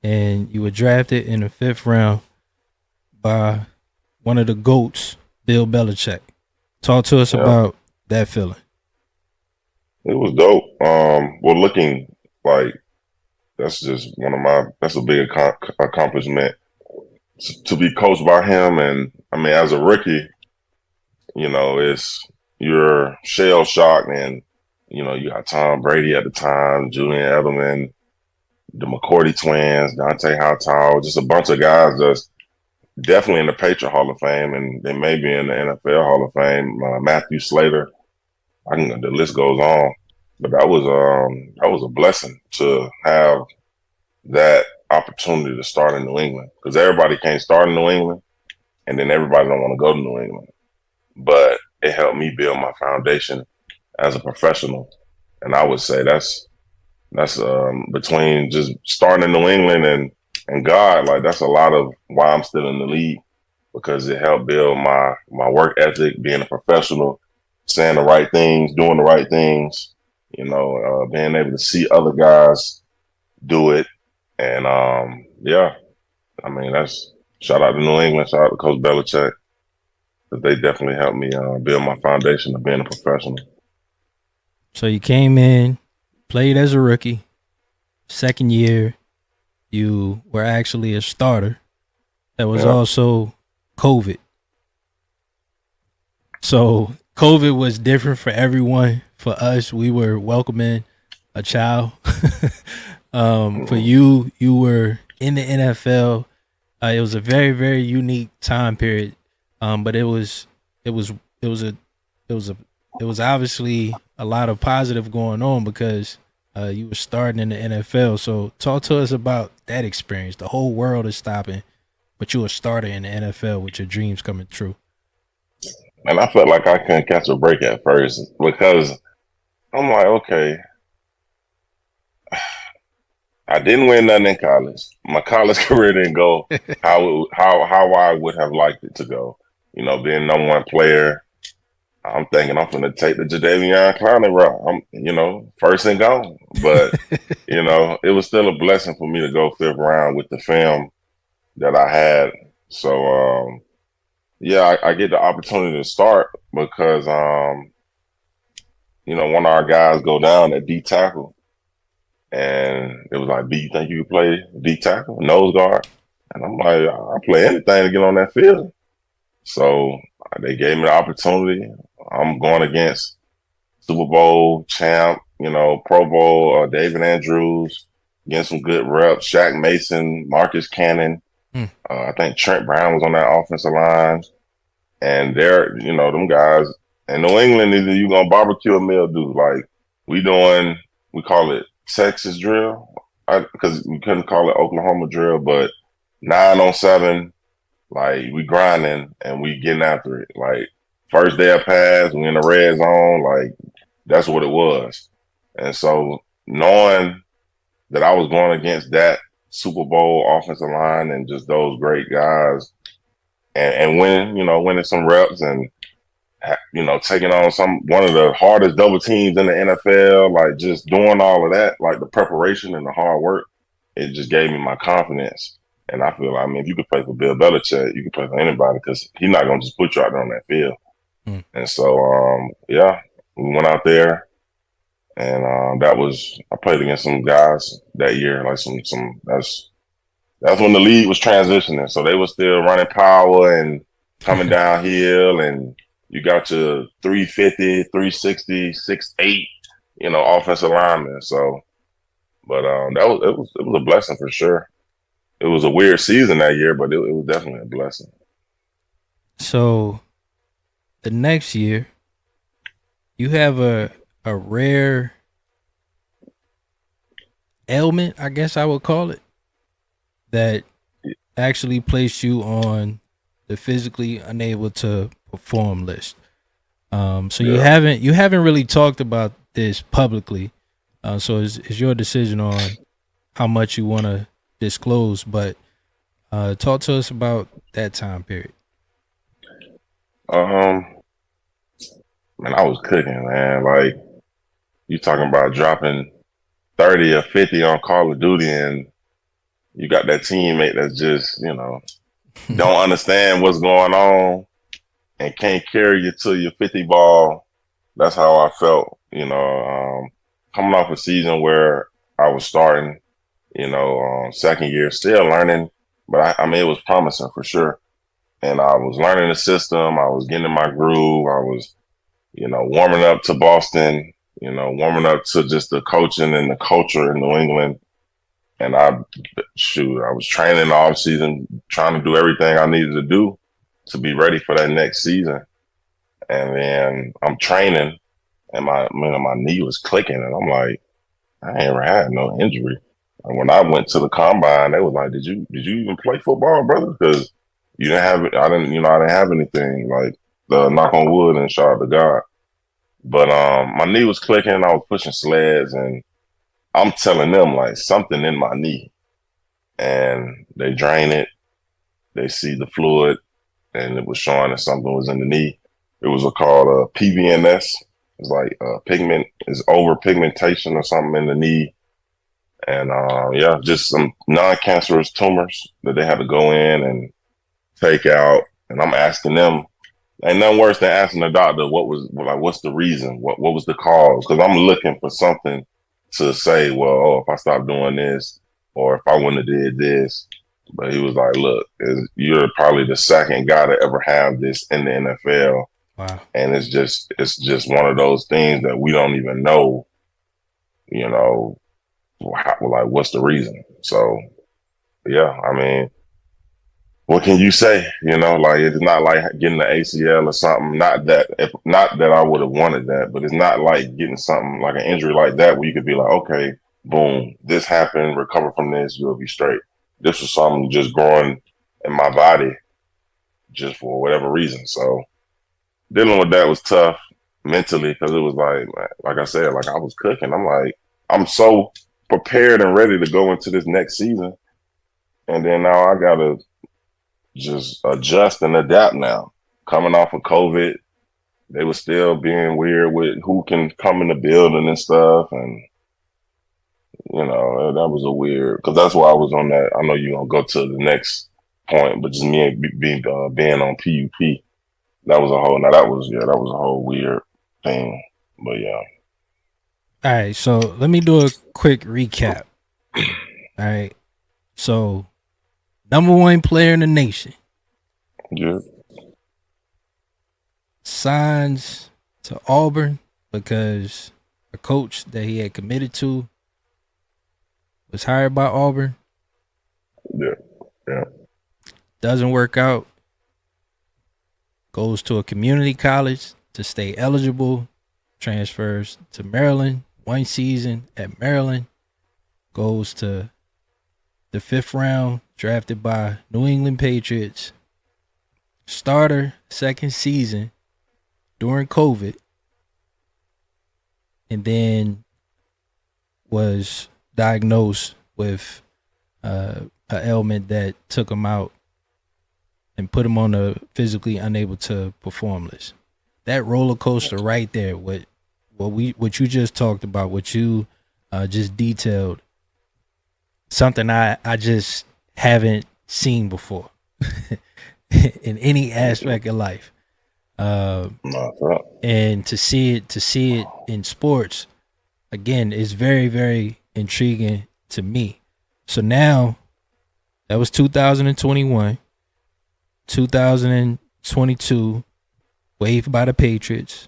and you were drafted in the 5th round by one of the GOATs, Bill Belichick. Talk to us about that feeling. It was dope. Well, looking like that's just that's a big accomplishment to be coached by him. And I mean, as a rookie, you're shell shocked, and you got Tom Brady at the time, Julian Edelman, the McCourty twins, Dante Hightower, just a bunch of guys that's definitely in the Patriot Hall of Fame, and they may be in the NFL Hall of Fame. Matthew Slater, the list goes on. But that was a blessing to have that opportunity to start in New England, because everybody can't start in New England, and then everybody don't want to go to New England. But it helped me build my foundation as a professional, and I would say that's between just starting in New England and God, like that's a lot of why I'm still in the league, because it helped build my work ethic, being a professional, saying the right things, doing the right things, being able to see other guys do it. And yeah, I mean, that's shout out to New England, shout out to Coach Belichick, because they definitely helped me build my foundation of being a professional. So you came in, played as a rookie, 2nd year, you were actually a starter. That was also COVID. So COVID was different for everyone. For us, we were welcoming a child. For you were in the NFL. It was a very, very unique time period. But it was obviously a lot of positive going on, because you were starting in the NFL. So talk to us about that experience. The whole world is stopping, but you were a starter in the NFL with your dreams coming true. And I felt like I couldn't catch a break at first, because I'm like, okay, I didn't win nothing in college. My college career didn't go how I would have liked it to go. Being #1 player, I'm thinking I'm going to take the Jadeveon Clowney route. I'm, first and gone. But, it was still a blessing for me to go 5th round with the film that I had. So, yeah, I get the opportunity to start because, one of our guys go down at D tackle. And it was like, B, you think you could play D tackle, nose guard? And I'm like, I'll play anything to get on that field. So they gave me the opportunity. I'm going against Super Bowl champ, Pro Bowl, David Andrews, getting some good reps. Shaq Mason, Marcus Cannon. I think Trent Brown was on that offensive line. And they're, them guys. In New England, either you going to barbecue or mildew. Like, we call it Texas drill, because we couldn't call it Oklahoma drill, but 9-on-7, like we grinding and we getting after it. Like first day of pass, we in the red zone, like that's what it was. And so knowing that I was going against that Super Bowl offensive line and just those great guys, and winning some reps and taking on one of the hardest double teams in the NFL, like just doing all of that, like the preparation and the hard work, it just gave me my confidence. And I feel like, I mean, if you could play for Bill Belichick, you can play for anybody because he's not gonna just put you out there on that field. And so, we went out there, and I played against some guys that year, like that's when the league was transitioning. So they were still running power and coming downhill, and you got your 350, 360, 6'8", offensive linemen. So, but it was a blessing for sure. It was a weird season that year, but it was definitely a blessing. So, the next year, you have a rare ailment, I guess I would call it, that actually placed you on the physically unable to perform list. So you haven't really talked about this publicly. So it's your decision on how much you want to disclose, but talk to us about that time period. Man, I was cooking, man. Like, you talking about dropping 30 or 50 on Call of Duty, and you got that teammate that's just, don't understand what's going on and can't carry you to your 50 ball. That's how I felt, coming off a season where I was starting, second year, still learning, but I mean, it was promising for sure. And I was learning the system. I was getting in my groove. I was, warming up to Boston, warming up to just the coaching and the culture in New England. And I was training all season, trying to do everything I needed to do to be ready for that next season. And then I'm training, and my knee was clicking, and I'm like, I ain't ever had no injury. And when I went to the combine, they was like, "Did you even play football, brother? Because you didn't have it. I didn't have anything. Like, knock on wood and shout out to God." But my knee was clicking. I was pushing sleds, and I'm telling them like something in my knee, and they drain it. They see the fluid, and it was showing that something was in the knee. It was called PVNS. It's like over pigmentation or something in the knee, and just some non-cancerous tumors that they had to go in and take out. And I'm asking them, ain't nothing worse than asking the doctor what's the reason, what was the cause? Because I'm looking for something to say, well, if I stopped doing this, or if I wouldn't have did this. But he was like, look, you're probably the second guy to ever have this in the NFL. Wow. And it's just one of those things that we don't even know, what's the reason? So, yeah, I mean, what can you say? It's not like getting the ACL or something. Not that I would have wanted that, but it's not like getting something like an injury like that where you could be like, okay, boom, this happened, recover from this, you'll be straight. This was something just growing in my body just for whatever reason. So dealing with that was tough mentally because it was like I said, like I was cooking. I'm like, I'm so prepared and ready to go into this next season. And then now I got to just adjust and adapt now. Coming off of COVID, they were still being weird with who can come in the building and stuff. And, that was a weird, because that's why I was on that. I know you're going to go to the next point, but just me being on PUP, that was a whole weird thing. But yeah. All right, so let me do a quick recap. All right, so number one player in the nation. Yeah. Signs to Auburn because a coach that he had committed to was hired by Auburn. Yeah. Yeah. Doesn't work out. Goes to a community college to stay eligible. Transfers to Maryland. 1 season at Maryland. Goes to the 5th round. Drafted by New England Patriots. Starter 2nd season during COVID. And then was diagnosed with an ailment that took him out and put him on a physically unable to perform list. That roller coaster right there, what you just talked about, what you just detailed, something I just haven't seen before in any aspect of life. And to see it in sports, again, is very, very intriguing to me. So now, that was 2021, 2022, waived by the Patriots,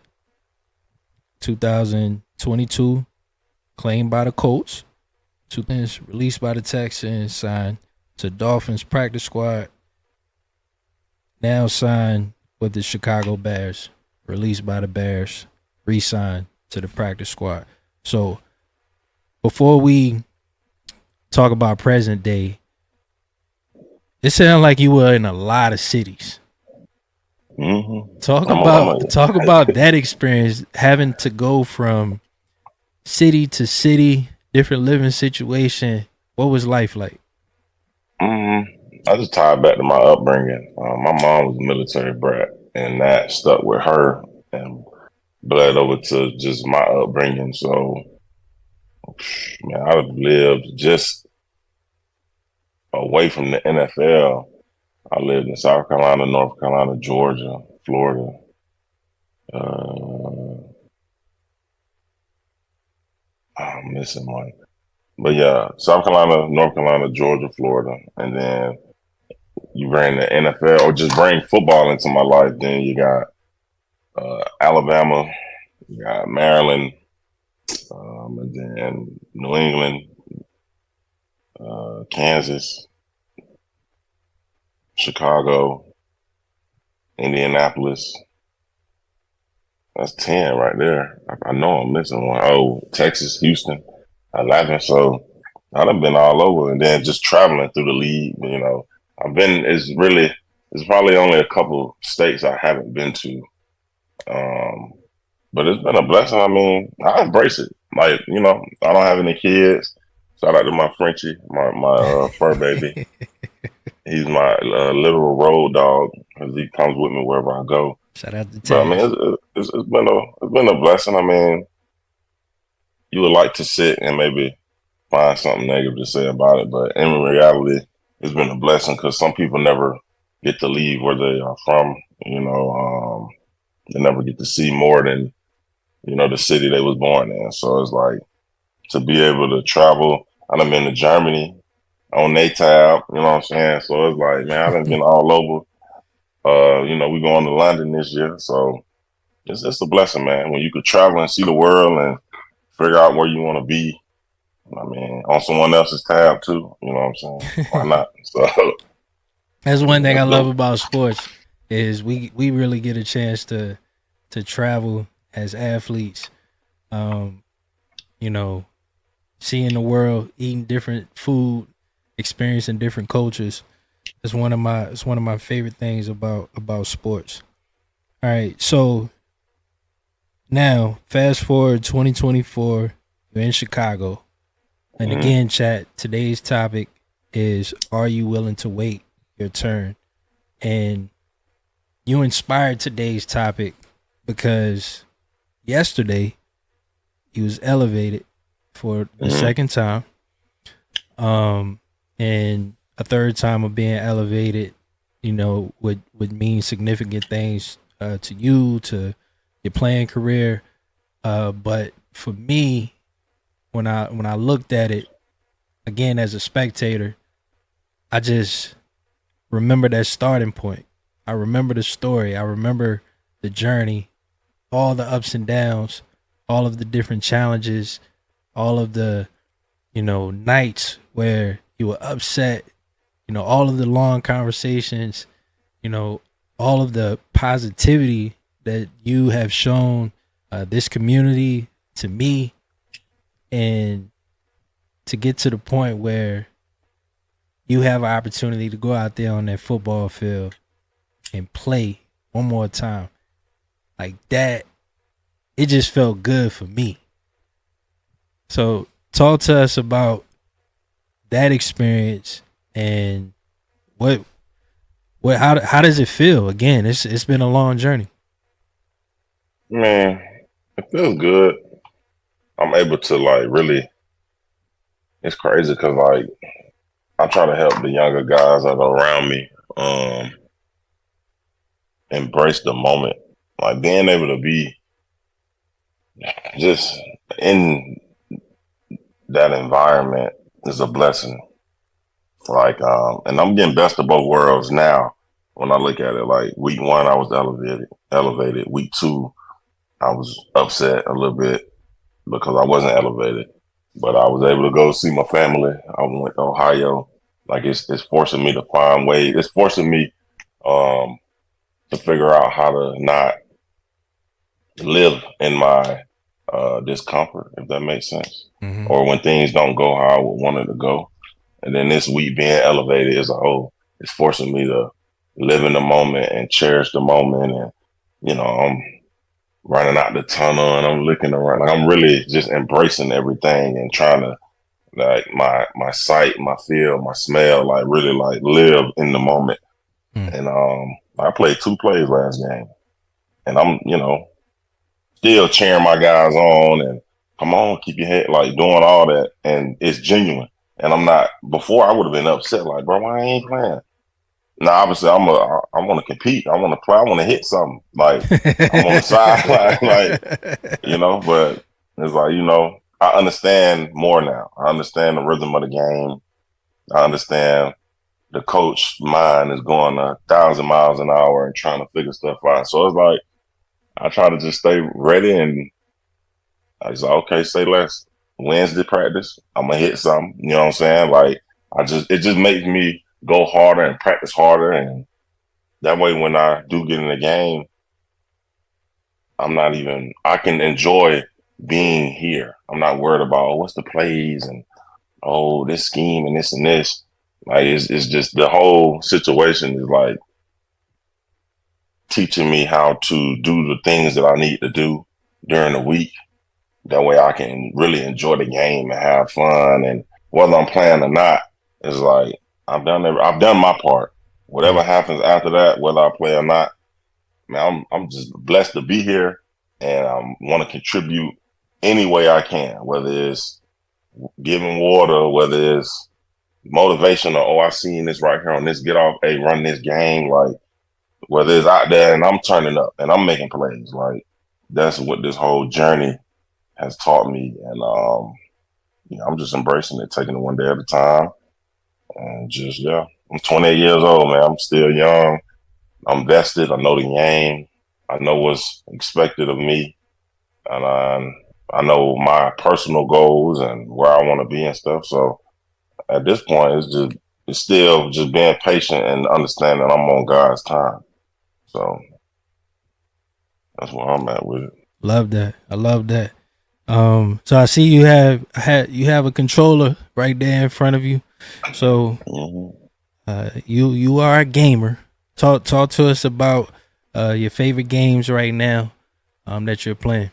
2022, claimed by the Colts, 2000 released by the Texans, signed to Dolphins practice squad, now signed with the Chicago Bears, released by the Bears, re-signed to the practice squad. So before we talk about present day, it sounded like you were in a lot of cities. Mm-hmm. Talk about that experience, having to go from city to city, different living situation. What was life like? I just tie it back to my upbringing. My mom was a military brat, and that stuck with her and bled over to just my upbringing. So, man, I've lived just away from the NFL. I lived in South Carolina, North Carolina, Georgia, Florida. I'm missing one. But yeah, South Carolina, North Carolina, Georgia, Florida. And then you bring the NFL or just bring football into my life. Then you got Alabama, you got Maryland, and then New England, Kansas, Chicago, Indianapolis. That's 10 right there. I know I'm missing one. Oh, Texas, Houston, 11. So I've been all over, and then just traveling through the league. You know, it's probably only a couple states I haven't been to. But it's been a blessing. I mean, I embrace it. Like, you know, I don't have any kids. Shout out to my Frenchie, my fur baby. He's my literal road dog because he comes with me wherever I go. Shout out to Taz. But I mean, it's been a blessing. I mean, you would like to sit and maybe find something negative to say about it, but in reality, it's been a blessing because some people never get to leave where they are from. You know, they never get to see more than, you know, the city they was born in. So it's like to be able to travel. I've been to Germany on NATAB, you know what I'm saying? So it's like, man, I've been all over. You know, we going to London this year. So it's a blessing, man. When you could travel and see the world and figure out where you want to be. I mean, on someone else's tab too. You know what I'm saying? Why not? So that's one thing I love about sports is we really get a chance to travel as athletes. You know, seeing the world, eating different food, experiencing different cultures. It's one of my favorite things about sports. All right, so now fast forward 2024, you're in Chicago. And again, chat, today's topic is, are you willing to wait your turn? And you inspired today's topic because yesterday he was elevated for the second time. And a third time of being elevated, you know, would mean significant things to you, to your playing career. But for me, when I looked at it again as a spectator, I just remember that starting point. I remember the story. I remember the journey, all the ups and downs, all of the different challenges, all of the, you know, nights where you were upset, you know, all of the long conversations, you know, all of the positivity that you have shown this community, to me, and to get to the point where you have an opportunity to go out there on that football field and play one more time like that, it just felt good for me. So talk to us about that experience and how does it feel? Again, it's been a long journey. Man, it feels good. I'm able to like really. It's crazy because like I try to help the younger guys that are around me embrace the moment. Like being able to be just in that environment is a blessing. Like, and I'm getting best of both worlds now. When I look at it, like week 1, I was elevated. Week 2, I was upset a little bit because I wasn't elevated. But I was able to go see my family. I went to Ohio. Like it's forcing me to find ways. It's forcing me to figure out how to not live in my discomfort, if that makes sense. Mm-hmm. Or when things don't go how I would want it to go. And then this week being elevated as a whole, it's forcing me to live in the moment and cherish the moment. And, you know, I'm running out the tunnel and I'm looking around. Like I'm really just embracing everything and trying to like my sight, my feel, my smell, like really like live in the moment. And I played 2 plays last game. And I'm, you know, still cheering my guys on and come on, keep your head, like doing all that. And it's genuine. And I'm not, before I would have been upset, like, bro, why I ain't playing? Now, obviously, I want to compete. I want to play. I want to hit something. Like, I'm on the sideline, like, you know, but it's like, you know, I understand more now. I understand the rhythm of the game. I understand the coach mind is going 1,000 miles an hour and trying to figure stuff out. So it's like, I try to just stay ready and I was like, okay, say less. Wednesday practice, I'm gonna hit something. You know what I'm saying? Like it just makes me go harder and practice harder, and that way when I do get in the game, I can enjoy being here. I'm not worried about what's the plays and this scheme and this and this. Like it's just the whole situation is like teaching me how to do the things that I need to do during the week. That way I can really enjoy the game and have fun. And whether I'm playing or not, it's like I've done my part. Whatever happens after that, whether I play or not, man, I'm just blessed to be here and I want to contribute any way I can, whether it's giving water, whether it's motivation or I seen this right here on this get off, hey, run this game, like whether it's out there and I'm turning up and I'm making plays. Like that's what this whole journey has taught me, and you know, I'm just embracing it, taking it one day at a time, and just I'm 28 years old, man. I'm still young. I'm vested. I know the game. I know what's expected of me, and I know my personal goals and where I want to be and stuff. So at this point, it's still just being patient and understanding I'm on God's time. So that's where I'm at with it. Love that. I love that. So I see you have a controller right there in front of you. So you are a gamer. Talk to us about your favorite games right now that you're playing.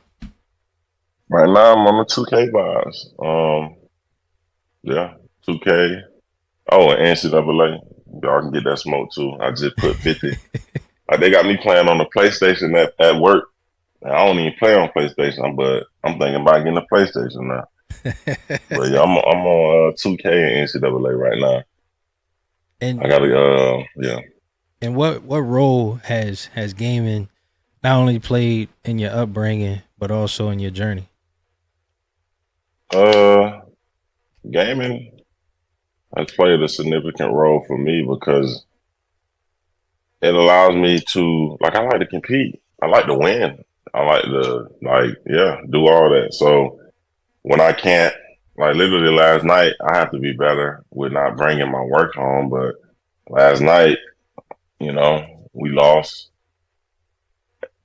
Right now I'm on the 2K vibes. 2K. Oh, and NCAA. Y'all can get that smoke too. I just put 50. Like they got me playing on the PlayStation at work. I don't even play on PlayStation, but I'm thinking about getting a PlayStation now. But yeah, I'm on 2K and NCAA right now. And I gotta And what role has gaming not only played in your upbringing but also in your journey? Gaming has played a significant role for me because it allows me to I like to compete. I like to win. I like to do all that. So when I can't, like literally last night, I have to be better with not bringing my work home. But last night, you know, we lost,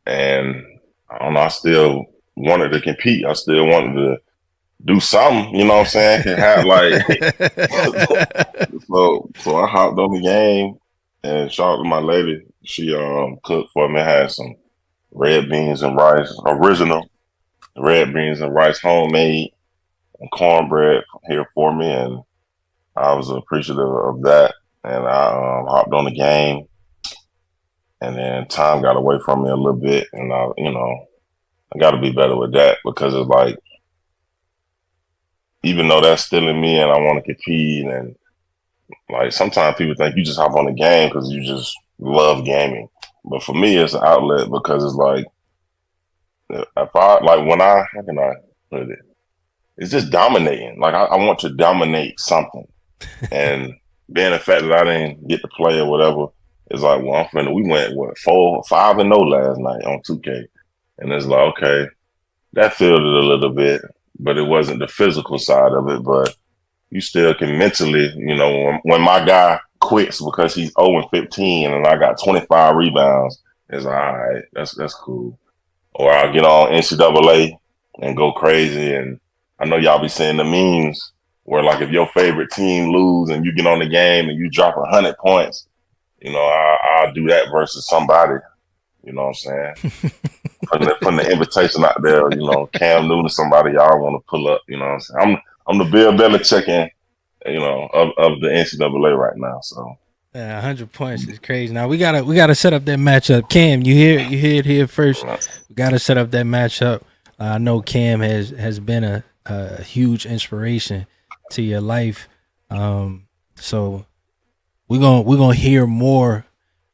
and I don't know. I still wanted to compete. I still wanted to do something. You know what I'm saying? Can have so I hopped on the game and shout out to my lady. She cooked for me. Had some red beans and rice, original red beans and rice, homemade, and cornbread here for me. And I was appreciative of that, and I hopped on the game, and then time got away from me a little bit, and I got to be better with that because it's like, even though that's still in me, and I want to compete, and like sometimes people think you just hop on the game because you just love gaming, but for me, it's an outlet because it's like, if I like when I how can I put it? It's just dominating. Like I want to dominate something. And being the fact that I didn't get to play or whatever, it's like, well, we went 5-0 last night on 2K. And it's like, okay, that filled it a little bit, but it wasn't the physical side of it. But you still can mentally, when my guy quits because he's 0-15 and I got 25 rebounds, it's like, all right, that's cool. Or I'll get on NCAA and go crazy. And I know y'all be seeing the memes where, like, if your favorite team lose and you get on the game and you drop 100 points, I'll do that versus somebody. You know what I'm saying? putting the invitation out there. Cam Newton, somebody y'all want to pull up. You know what I'm saying? I'm the Bill Belichick, of the NCAA right now. So. 100 points is crazy. Now we gotta set up that matchup. Cam, you hear it here first. We gotta set up that matchup. I know Cam has been a huge inspiration to your life. So we're gonna hear more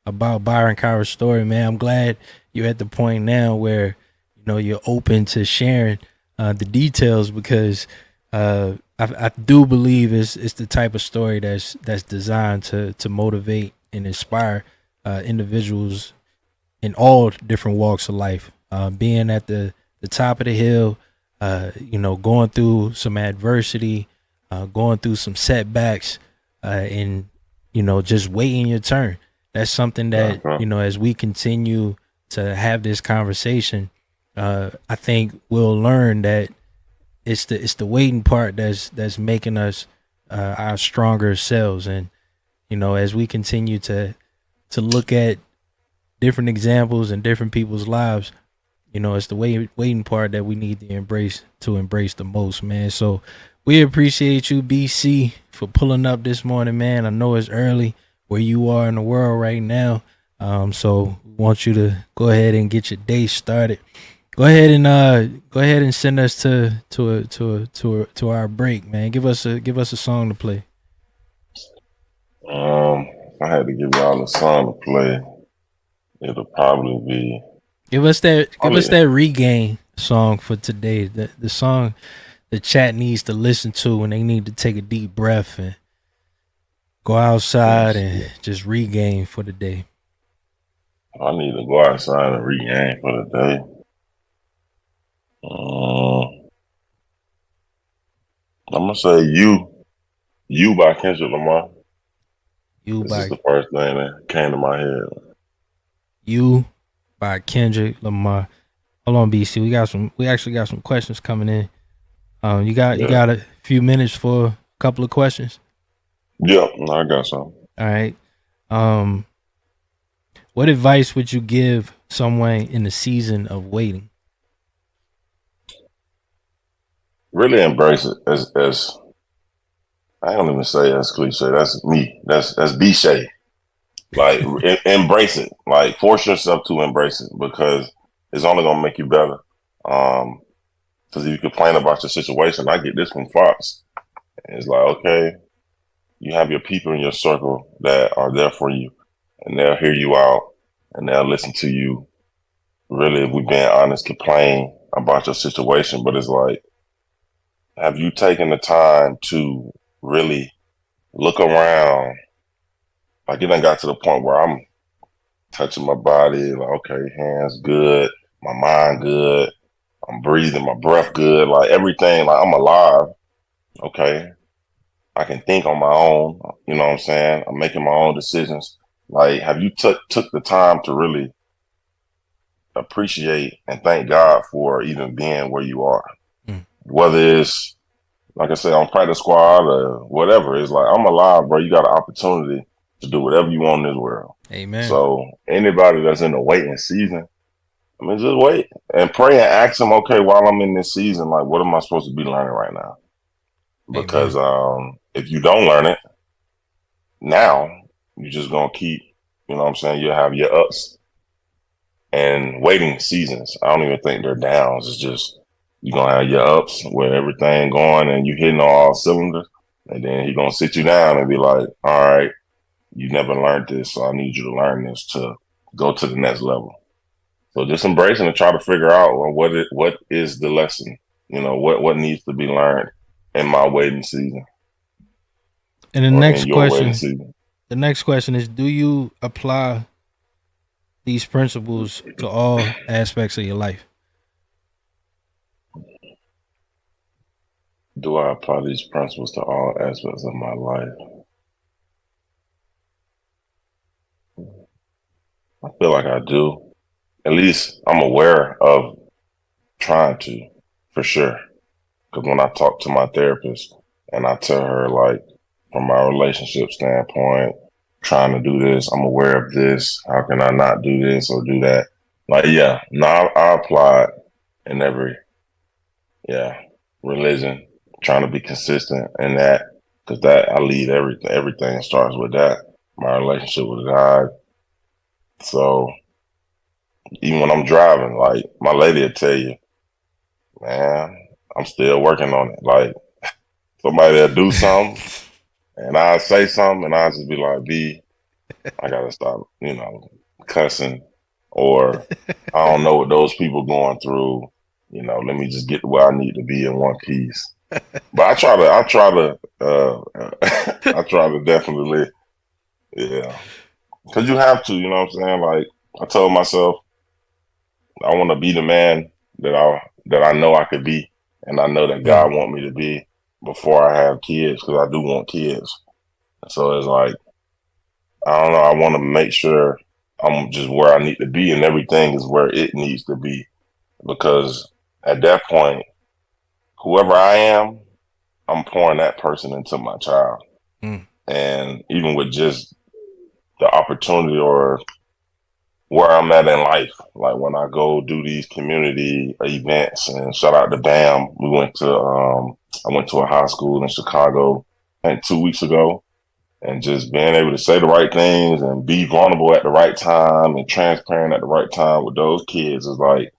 about Byron Cowart's story, man. I'm glad you're at the point now where you're open to sharing the details because I do believe it's the type of story that's designed to motivate and inspire individuals in all different walks of life. Being at the top of the hill, going through some adversity, going through some setbacks, and just waiting your turn. That's something that as we continue to have this conversation, I think we'll learn that it's the waiting part that's making us our stronger selves. And as we continue to look at different examples and different people's lives, it's the waiting part that we need to embrace the most, man. So we appreciate you, BC, for pulling up this morning, man. I know it's early where you are in the world right now, so we want you to go ahead and get your day started. Go ahead and send us to our break, man. Give us a song to play. If I had to give y'all a song to play, it'll probably be. Give us that regain song for today. The song the chat needs to listen to when they need to take a deep breath and go outside and just regain for the day. I need to go outside and regain for the day. I'm gonna say "You" by Kendrick Lamar. This is the first thing that came to my head. "You" by Kendrick Lamar. Hold on, BC. We actually got some questions coming in. You got a few minutes for a couple of questions? Yeah, I got some. All right. What advice would you give someone in the season of waiting? Really embrace it as I don't even say as cliche. That's me. That's B-Shay. Like embrace it. Like force yourself to embrace it because it's only gonna make you better. Because if you complain about your situation, I get this from Fox. And it's like, okay, you have your people in your circle that are there for you, and they'll hear you out, and they'll listen to you. Really, if we're being honest, complain about your situation, but it's like, have you taken the time to really look around? Like, it done got to the point where I'm touching my body, like, okay, hands good, my mind good, I'm breathing, my breath good, like everything, like I'm alive. Okay. I can think on my own, you know what I'm saying? I'm making my own decisions. Like, have you took the time to really appreciate and thank God for even being where you are? Whether it's, like I said, on practice squad or whatever, it's like, I'm alive, bro. You got an opportunity to do whatever you want in this world. Amen. So anybody that's in the waiting season, I mean, just wait and pray and ask them, okay, while I'm in this season, like, what am I supposed to be learning right now? Because if you don't learn it now, you're just gonna keep, you know what I'm saying, you'll have your ups and waiting seasons. I don't even think they're downs. It's just you're gonna have your ups where everything going and you hitting all cylinders, and then he's gonna sit you down and be like, all right, you never learned this, so I need you to learn this to go to the next level. So just embracing and try to figure out, well, what is the lesson? You know, what needs to be learned in my waiting season. And in your waiting season. the next question is, do you apply these principles to all aspects of your life? Do I apply these principles to all aspects of my life? I feel like I do. At least I'm aware of trying to, for sure. Because when I talk to my therapist and I tell her, like, from my relationship standpoint, trying to do this, I'm aware of this. How can I not do this or do that? Like, yeah, no, I apply it in every, religion, trying to be consistent in that. Because that, I lead everything. Everything starts with that. My relationship with God. So even when I'm driving, like, my lady will tell you, man, I'm still working on it. Like, somebody will do something and I'll say something and I'll just be like, B, I gotta stop, cussing, or I don't know what those people going through. Let me just get to where I need to be in one piece. But I try to I try to definitely, because you have to, you know what I'm saying? Like, I told myself, I want to be the man that I know I could be, and I know that God want me to be before I have kids, because I do want kids. So it's like, I don't know, I want to make sure I'm just where I need to be, and everything is where it needs to be, because at that point, whoever I am, I'm pouring that person into my child. And even with just the opportunity or where I'm at in life, like when I go do these community events, and shout out to BAM, I went to a high school in Chicago, I think 2 weeks ago, and just being able to say the right things and be vulnerable at the right time and transparent at the right time with those kids is like,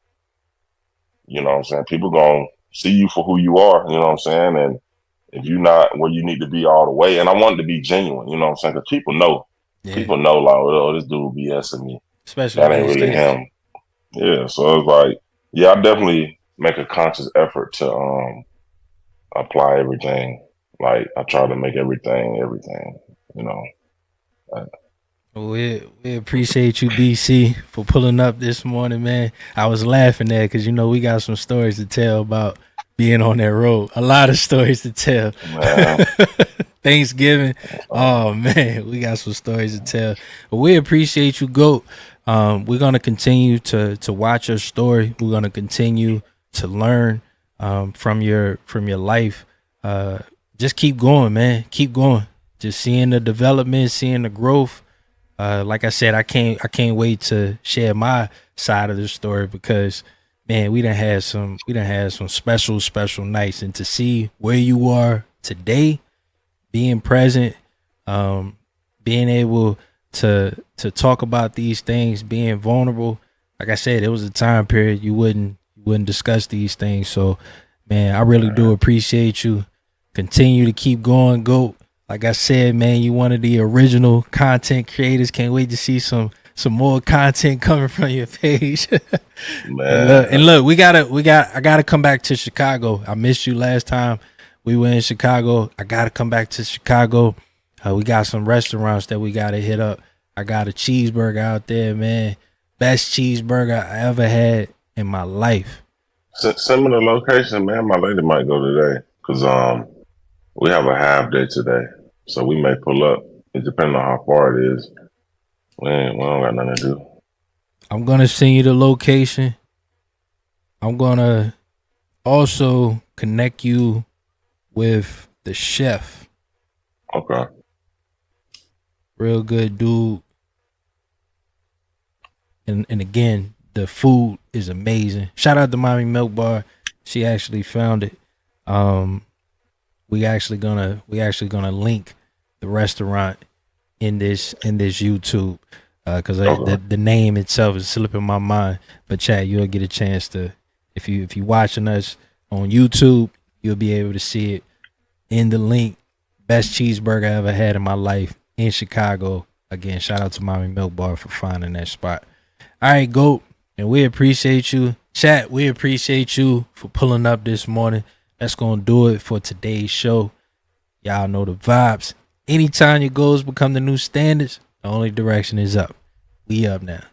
you know what I'm saying? People gonna see you for who you are, you know what I'm saying? And if you're not where you need to be all the way, and I want it to be genuine, you know what I'm saying? Because people know, like, oh, this dude BSing me. Especially that ain't really him. Yeah, so it's like, I definitely make a conscious effort to apply everything. Like, I try to make everything, you know. We appreciate you, BC, for pulling up this morning, man. I was laughing there because, we got some stories to tell about being on that road. A lot of stories to tell. Thanksgiving. Oh, man, we got some stories to tell. But we appreciate you, GOAT. We're going to continue to watch your story. We're going to continue to learn from your life. Just keep going, man. Keep going. Just seeing the development, seeing the growth. Like I said, I can't wait to share my side of the story, because, man, we done had some special nights, and to see where you are today, being present, being able to talk about these things, being vulnerable. Like I said, it was a time period you wouldn't discuss these things. So, man, I really do appreciate you. Continue to keep going, GOAT. Like I said, man, you one of the original content creators. Can't wait to see some more content coming from your page. Man. And look, I gotta come back to Chicago. I missed you last time we were in Chicago. I gotta come back to Chicago. We got some restaurants that we gotta hit up. I got a cheeseburger out there, man. Best cheeseburger I ever had in my life. Send me the location, man. My lady might go today, because we have a half day today, so we may pull up. It depends on how far it is. We don't got nothing to do. I'm gonna send you the location. I'm gonna also connect you with the chef. Okay. Real good dude. And again, the food is amazing. Shout out to Mommy Milk Bar. She actually found it. we actually gonna link the restaurant in this YouTube, because the name itself is slipping my mind. But chat, you'll get a chance to, if you watching us on YouTube, you'll be able to see it in the link. Best cheeseburger I ever had in my life in Chicago. Again, shout out to Mommy Milk Bar for finding that spot. All right, GOAT, and we appreciate you. Chat, we appreciate you for pulling up this morning. That's gonna do it for today's show. Y'all know the vibes. Anytime your goals become the new standards, the only direction is up. We up now.